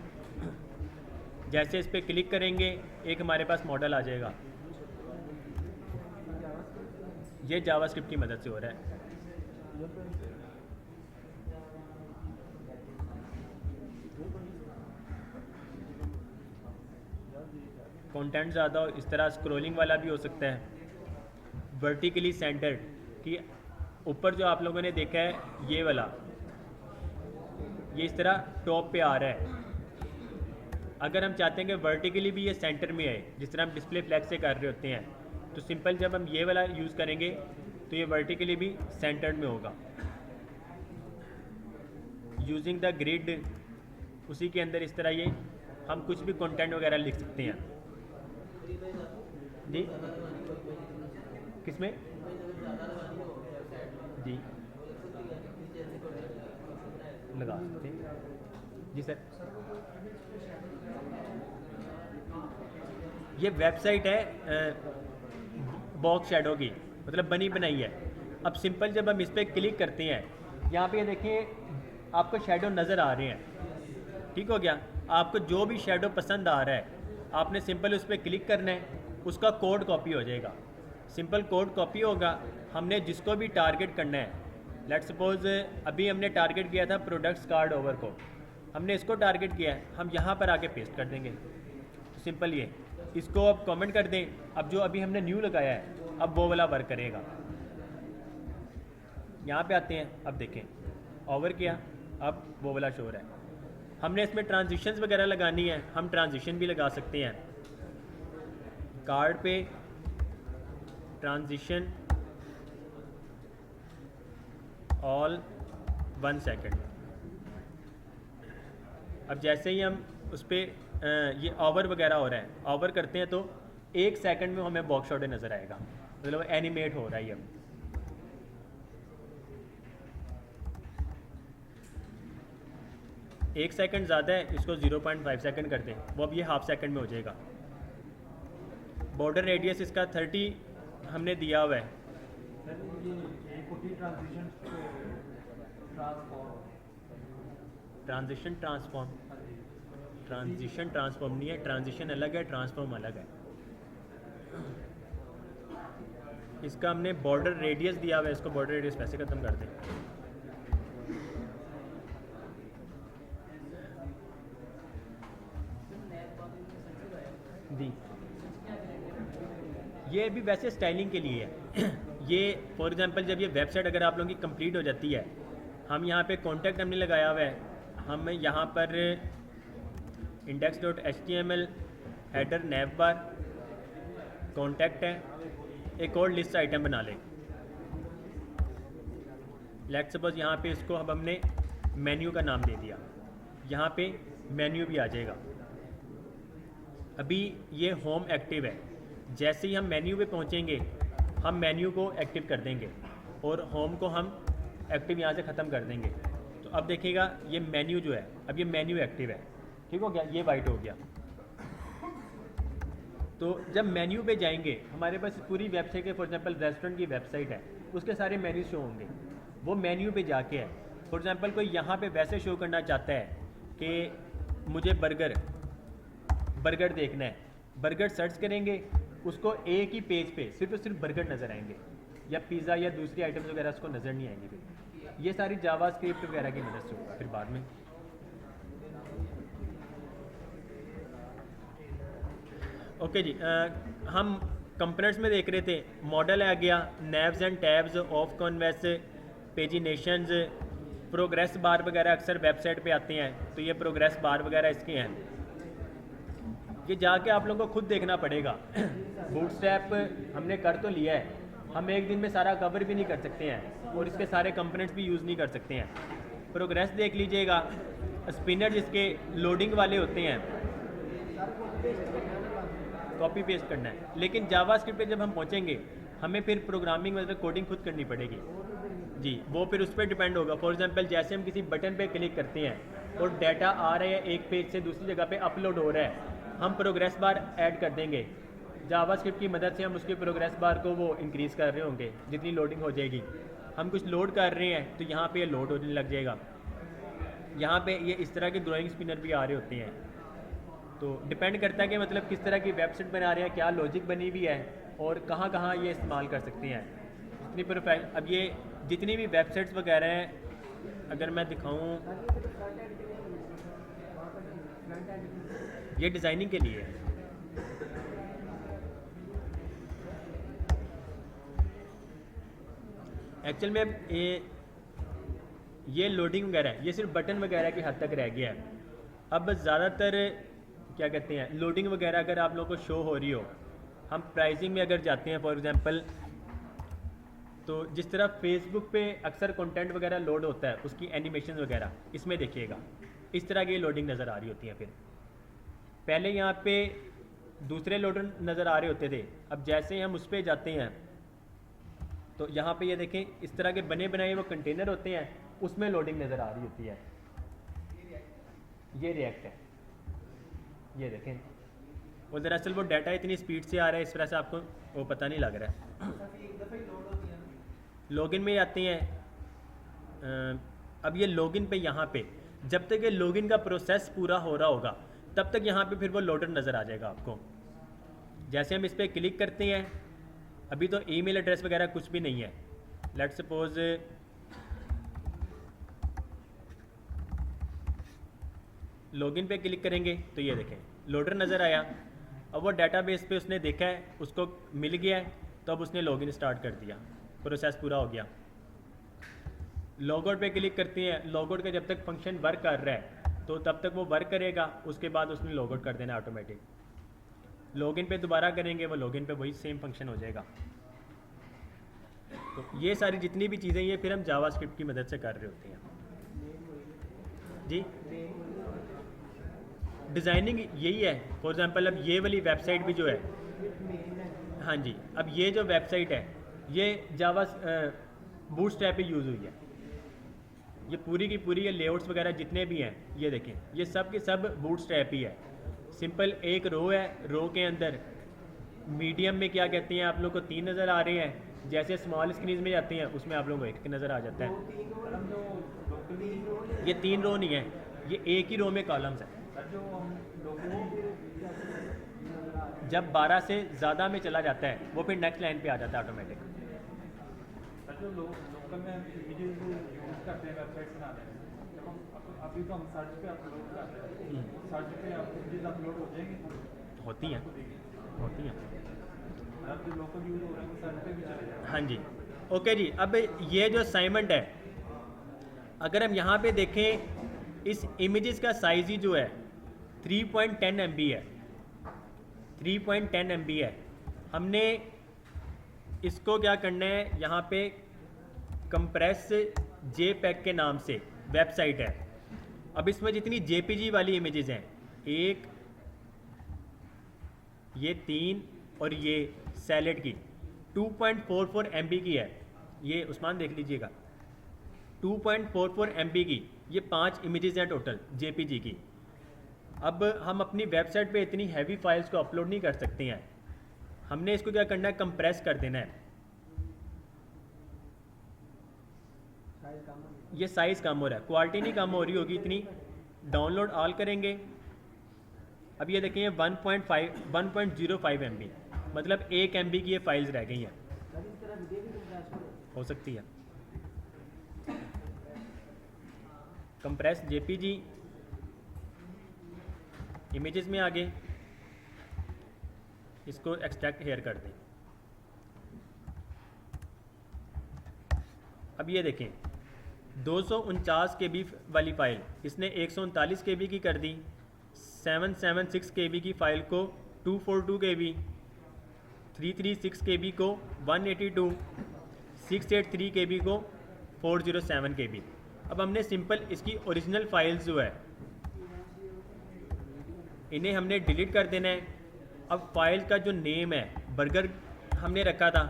जैसे इस पर क्लिक करेंगे एक हमारे पास मॉडल आ जाएगा। ये जावास्क्रिप्ट की मदद से हो रहा है। कंटेंट ज़्यादा हो, इस तरह स्क्रॉलिंग वाला भी हो सकता है। वर्टिकली सेंटर्ड, कि ऊपर जो आप लोगों ने देखा है ये वाला, ये इस तरह टॉप पे आ रहा है। अगर हम चाहते हैं कि वर्टिकली भी ये सेंटर में आए, जिस तरह हम डिस्प्ले फ्लैग से कर रहे होते हैं, तो सिंपल जब हम ये वाला यूज़ करेंगे तो ये वर्टिकली भी सेंटर्ड में होगा। यूजिंग द ग्रिड, उसी के अंदर इस तरह ये हम कुछ भी कंटेंट वगैरह लिख सकते हैं। जी, किसमें? जी, लगा सकते हैं जी सर। ये वेबसाइट है बॉक्स शैडो की, मतलब बनी बनाई है। अब सिंपल जब हम इस पर क्लिक करते हैं, यहाँ पे ये देखिए आपको शैडो नज़र आ रहे हैं, ठीक हो गया। आपको जो भी शैडो पसंद आ रहा है, आपने सिंपल उस पर क्लिक करना है, उसका कोड कॉपी हो जाएगा। सिंपल कोड कॉपी होगा। हमने जिसको भी टारगेट करना है, लेट्स सपोज अभी हमने टारगेट किया था प्रोडक्ट्स कार्ड ओवर को, हमने इसको टारगेट किया है, हम यहाँ पर आके पेस्ट कर देंगे। तो सिंपल ये, इसको अब कमेंट कर दें। अब जो अभी हमने न्यू लगाया है, अब वो वाला वर्क करेगा। यहाँ पे आते हैं, अब देखें ओवर किया, अब वो वाला शो रहा है। हमने इसमें ट्रांजिशंस वगैरह लगानी है, हम ट्रांजिशन भी लगा सकते हैं। कार्ड पे ट्रांजिशन ऑल 1 सेकेंड। अब जैसे ही हम उस पर ये ओवर वगैरह हो रहा है, ओवर करते हैं तो 1 सेकंड में हमें बॉक्स शॉट नज़र आएगा, मतलब एनिमेट हो रहा है ये। अब 1 सेकंड ज़्यादा है, इसको 0.5 सेकंड कर दें, वो अब ये हाफ सेकंड में हो जाएगा। बॉर्डर रेडियस इसका 30 हमने दिया हुआ है। ट्रांजिशन ट्रांसफॉर्म नहीं है, ट्रांजिशन अलग है, ट्रांसफॉर्म अलग है। इसका हमने बॉर्डर रेडियस दिया हुआ है, इसको बॉर्डर रेडियस वैसे खत्म कर दें। जी, ये भी वैसे स्टाइलिंग के लिए है। ये फॉर एग्जांपल जब ये वेबसाइट अगर आप लोगों की कंप्लीट हो जाती है, हम यहाँ पे कॉन्टैक्ट हमने लगाया हुआ है, हम यहाँ पर index.html हेडर नैव बार कॉन्टैक्ट है, एक और लिस्ट आइटम बना लें। लेट्स सपोज यहाँ पे इसको अब हमने मेन्यू का नाम दे दिया, यहाँ पे मेन्यू भी आ जाएगा। अभी ये होम एक्टिव है, जैसे ही हम मेन्यू पे पहुँचेंगे हम मेन्यू को एक्टिव कर देंगे और होम को हम एक्टिव यहाँ से ख़त्म कर देंगे। तो अब देखिएगा ये मेन्यू जो है, अब ये मेन्यू एक्टिव है, ठीक हो गया, ये वाइट हो गया। तो जब मेन्यू पे जाएंगे हमारे पास पूरी वेबसाइट है, फॉर एग्जांपल रेस्टोरेंट की वेबसाइट है, उसके सारे मेन्यू शो होंगे, वो मेन्यू पे जाके है। फॉर एग्जांपल कोई यहाँ पे वैसे शो करना चाहता है कि मुझे बर्गर देखना है, बर्गर सर्च करेंगे, उसको एक ही पेज पे सिर्फ और सिर्फ बर्गर नज़र आएंगे, या पिज़्ज़ा या दूसरी आइटम्स वगैरह उसको नज़र नहीं आएंगी। फिर ये सारी जावास्क्रिप्ट वगैरह की मदद से होगा फिर बाद में। ओके जी, हम कंपोनेंट्स में देख रहे थे, मॉडल आ गया, navs and tabs, off canvas, paginations, progress bar वगैरह अक्सर वेबसाइट पे आते हैं, तो ये प्रोग्रेस बार वगैरह इसके हैं। ये जाके आप लोगों को खुद देखना पड़ेगा। बूटस्ट्रैप हमने कर तो लिया है, हम एक दिन में सारा कवर भी नहीं कर सकते हैं और इसके सारे कंपोनेंट्स भी यूज़ नहीं कर सकते हैं। प्रोग्रेस देख लीजिएगा, स्पिनर जिसके लोडिंग वाले होते हैं, कॉपी पेस्ट करना है। लेकिन जावास्क्रिप्ट पे जब हम पहुंचेंगे हमें फिर प्रोग्रामिंग मतलब कोडिंग खुद करनी पड़ेगी जी, वो फिर उस पर डिपेंड होगा। फॉर एग्जांपल जैसे हम किसी बटन पे क्लिक करते हैं और डाटा आ रहा है एक पेज से दूसरी जगह पे अपलोड हो रहा है, हम प्रोग्रेस बार ऐड कर देंगे। जावास्क्रिप्ट की मदद से हम उसके प्रोग्रेस बार को वो इंक्रीज़ कर रहे होंगे जितनी लोडिंग हो जाएगी। हम कुछ लोड कर रहे हैं तो यहाँ पे ये लोड होने लग जाएगा। यहाँ पे ये इस तरह के ग्रोइंग स्पिनर भी आ रहे होते हैं। तो डिपेंड करता है कि मतलब किस तरह की वेबसाइट बना रहे हैं, क्या लॉजिक बनी हुई है और कहाँ कहाँ ये इस्तेमाल कर सकते हैं। जितनी प्रोफाइल अब ये जितनी भी वेबसाइट्स वगैरह हैं, अगर मैं दिखाऊँ, ये डिज़ाइनिंग के लिए है। एक्चुअल में ये लोडिंग वगैरह है, ये सिर्फ बटन वगैरह की हद तक रह गया है। अब ज़्यादातर क्या कहते हैं, लोडिंग वगैरह अगर आप लोगों को शो हो रही हो, हम प्राइसिंग में अगर जाते हैं फॉर एग्जांपल, तो जिस तरह फेसबुक पे अक्सर कंटेंट वगैरह लोड होता है उसकी एनिमेशन वगैरह, इसमें देखिएगा इस तरह की लोडिंग नज़र आ रही होती है। फिर पहले यहाँ पे दूसरे लोडर नज़र आ रहे होते थे, अब जैसे ही हम उस पर जाते हैं तो यहाँ पे ये देखें इस तरह के बने बनाए वो कंटेनर होते हैं, उसमें लोडिंग नज़र आ रही होती है। ये रिएक्ट है, ये देखें, और दरअसल वो डाटा इतनी स्पीड से आ रहा है इस तरह से आपको वो पता नहीं लग रहा है। लॉगिन में आते हैं, अब ये लॉगिन पे यहाँ पे जब तक ये लॉगिन का प्रोसेस पूरा हो रहा होगा तब तक यहाँ पे फिर वो लोडर नज़र आ जाएगा आपको। जैसे हम इस पर क्लिक करते हैं, अभी तो ईमेल एड्रेस वगैरह कुछ भी नहीं है। लेट्स सपोज लॉगिन पे क्लिक करेंगे तो ये देखें लोडर नज़र आया। अब वो डेटाबेस पे उसने देखा है, उसको मिल गया है, तो अब उसने लॉगिन स्टार्ट कर दिया, प्रोसेस पूरा हो गया। लॉगआउट पे क्लिक करते हैं, लॉगआउट का जब तक फंक्शन वर्क कर रहा है तो तब तक वो वर्क करेगा, उसके बाद उसने लॉगआउट कर देना ऑटोमेटिक। लॉगिन पे दोबारा करेंगे, वो लॉगिन पे वही सेम फंक्शन हो जाएगा। तो ये सारी जितनी भी चीज़ें ये फिर हम जावास्क्रिप्ट की मदद से कर रहे होते हैं जी। डिज़ाइनिंग यही है। फॉर एग्जांपल अब ये वाली वेबसाइट भी जो है, हाँ जी, अब ये जो वेबसाइट है ये जावा बूटस्ट्रैप पे यूज़ हुई है। ये पूरी की पूरी ये लेआउट्स वगैरह जितने भी हैं ये देखें, ये सब के सब बूटस्ट्रैप ही है। सिंपल एक रो है, रो के अंदर मीडियम में क्या कहते हैं आप लोग को 3 नज़र आ रहे हैं, जैसे स्मॉल स्क्रीन में जाते हैं उसमें आप लोगों को एक नज़र आ जाता है। ये 3 रो नहीं है, ये एक ही रो में कॉलम्स है। जब 12 से ज़्यादा में चला जाता है वो फिर नेक्स्ट लाइन पे आ जाता है ऑटोमेटिक। जो लोकल में इमेजेस यूज़ करते हैं वेबसाइट बनाने में, जब हम अभी तो हम सर्च पे अपलोड करते हैं, सर्च पे इमेजेस अपलोड हो जाएंगे, होती हैं, होती हैं। अब जो लोकल यूज हो रहा है वो सर पे भी चलेगा। हाँ जी, ओके जी। अब ये जो असाइनमेंट है, अगर हम यहाँ पे देखें, इस इमेजेस का साइज़ ही जो है 3.10 MB है, 3.10 MB है। हमने इसको क्या करना है, यहाँ पे कंप्रेस JPEG के नाम से वेबसाइट है। अब इसमें जितनी JPG वाली इमेजेस हैं, एक, ये 3 और ये सैलेड की 2.44 MB की है। ये उस्मान देख लीजिएगा, 2.44 MB की ये 5 इमेजेस हैं टोटल JPG की। अब हम अपनी वेबसाइट पे इतनी हैवी फाइल्स को अपलोड नहीं कर सकते हैं। हमने इसको क्या करना है, कंप्रेस कर देना है। ये साइज़ कम हो रहा है, क्वालिटी नहीं कम हो रही होगी इतनी। डाउनलोड ऑल करेंगे। अब ये देखें 1.05 MB, मतलब 1 MB की ये फाइल्स रह गई हैं। हो सकती है कंप्रेस JPG इमेजेस में आगे इसको एक्सट्रैक्ट हेयर कर दें। अब ये देखें 249 KB वाली फ़ाइल इसने 139 KB की कर दी, 776 KB की फ़ाइल को 242 KB, 336 KB को 182, 683 KB को 407 KB। अब हमने सिंपल इसकी ओरिजिनल फाइल्स जो है इन्हें हमने डिलीट कर देना है। अब फाइल का जो नेम है बर्गर हमने रखा था,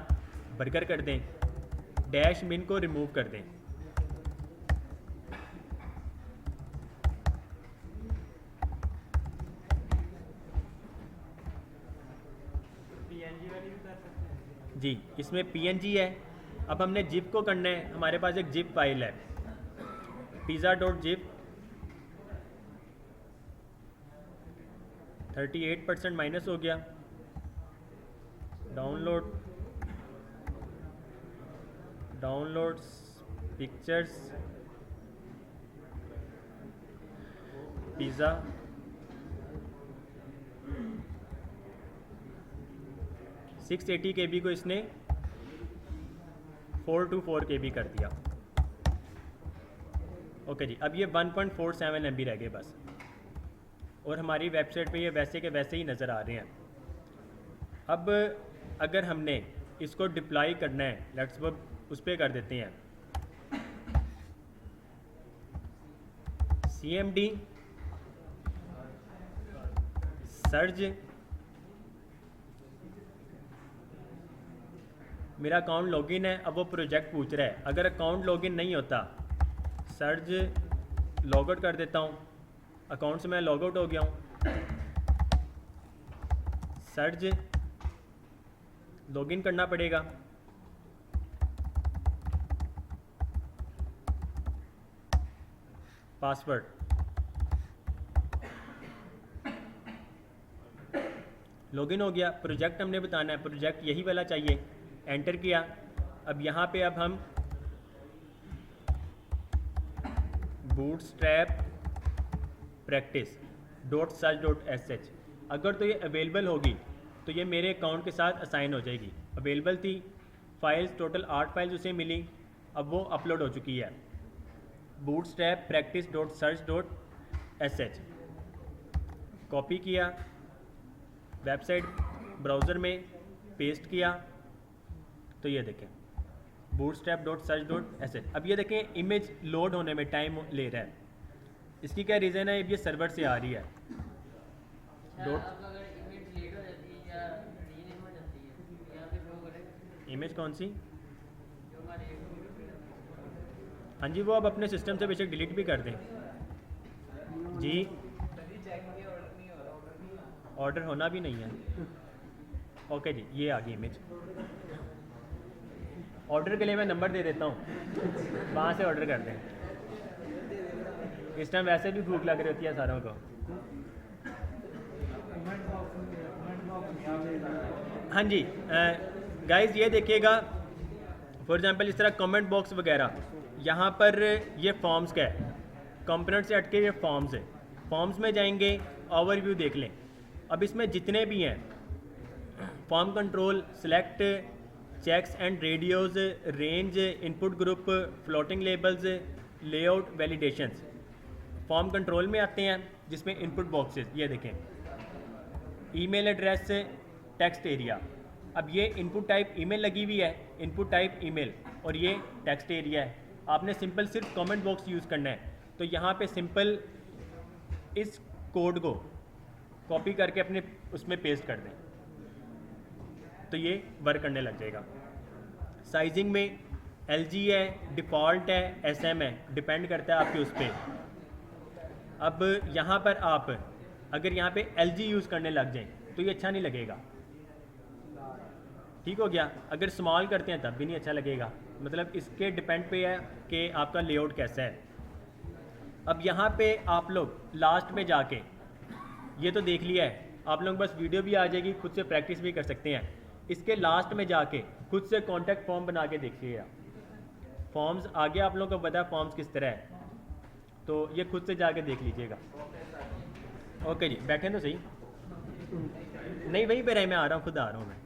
बर्गर कर दें, डैश मिन को रिमूव कर दें। PNG वाली भी कर सकते हैं जी, इसमें PNG है। अब हमने जिप को करना है। हमारे पास एक जिप फाइल है, pizza.zip, 38% माइनस हो गया। Downloads pictures pizza, six 80 KB को इसने 424 KB कर दिया। ओके जी, अब ये 1.47 MB रह गए बस, और हमारी वेबसाइट पे ये वैसे के वैसे ही नज़र आ रहे हैं। अब अगर हमने इसको डिप्लॉय करना है, लेट्स वो उस पर कर देते हैं, CMD सर्च। मेरा अकाउंट लॉगिन है, अब वो प्रोजेक्ट पूछ रहा है। अगर अकाउंट लॉगिन नहीं होता, सर्च लॉग आउट कर देता हूँ। अकाउंट से मैं लॉग आउट हो गया हूँ। सर्च लॉगिन करना पड़ेगा। पासवर्ड, लॉगिन हो गया। प्रोजेक्ट हमने बताना है, प्रोजेक्ट यही वाला चाहिए, एंटर किया। अब यहाँ पे अब हम बूटस्ट्रैप प्रैक्टिस .surch.sh, अगर तो ये अवेलेबल होगी तो ये मेरे अकाउंट के साथ असाइन हो जाएगी। अवेलेबल थी फाइल्स, टोटल 8 फाइल्स उसे मिली, अब वो अपलोड हो चुकी है। बूटस्ट्रैप प्रैक्टिस .surch.sh कॉपी किया, वेबसाइट ब्राउज़र में पेस्ट किया, तो ये देखें bootstrap.surch.sh। अब ये देखें इमेज लोड होने में टाइम ले रहा है। इसकी क्या रीज़न है, ये सर्वर से आ रही है। इमेज कौन सी? हाँ जी, वो अब अपने सिस्टम से बेशक डिलीट भी कर दें जी, ऑर्डर होना भी नहीं है। ओके जी, ये आ गई इमेज। ऑर्डर के लिए मैं नंबर दे देता हूँ, वहाँ से ऑर्डर कर दें। इस टाइम वैसे भी भूख लग रही होती है सारों को। हाँ जी गाइस, ये देखिएगा फॉर एग्जांपल इस तरह कमेंट बॉक्स वगैरह, यहाँ पर ये फॉर्म्स का है, कंपोनेंट से हटके ये फॉर्म्स है। फॉर्म्स में जाएंगे, ओवरव्यू देख लें। अब इसमें जितने भी हैं, form control, select, checks and radios, range, input group, floating labels, layout, validations, form control में आते हैं, जिसमें इनपुट बॉक्सेस ये देखें, ईमेल एड्रेस, टेक्स्ट एरिया। अब ये इनपुट टाइप ईमेल लगी हुई है, इनपुट टाइप ईमेल, और ये टेक्स्ट एरिया है। आपने सिंपल सिर्फ कमेंट बॉक्स यूज़ करना है, तो यहाँ पे सिंपल इस कोड को कॉपी करके अपने उसमें पेस्ट कर दें, तो ये वर्क करने लग जाएगा। साइजिंग में LG है, डिफ़ॉल्ट है, SM है, डिपेंड करता है आपके उस पर। अब यहाँ पर आप अगर यहाँ पे LG यूज़ करने लग जाएं तो ये अच्छा नहीं लगेगा, ठीक हो गया। अगर स्मॉल करते हैं तब भी नहीं अच्छा लगेगा, मतलब इसके डिपेंड पे है कि आपका लेआउट कैसा है। अब यहाँ पे आप लोग लास्ट में जाके ये तो देख लिया है, आप लोग बस वीडियो भी आ जाएगी, खुद से प्रैक्टिस भी कर सकते हैं। इसके लास्ट में जाके खुद से कॉन्टैक्ट फॉर्म बना के देखिएगा। फॉर्म्स आगे आप लोगों को पता है फॉर्म्स किस तरह है, तो ये खुद से जाके देख लीजिएगा। ओके जी, बैठे तो सही, नहीं वहीं पे रहे, मैं आ रहा हूँ, खुद आ रहा हूँ मैं।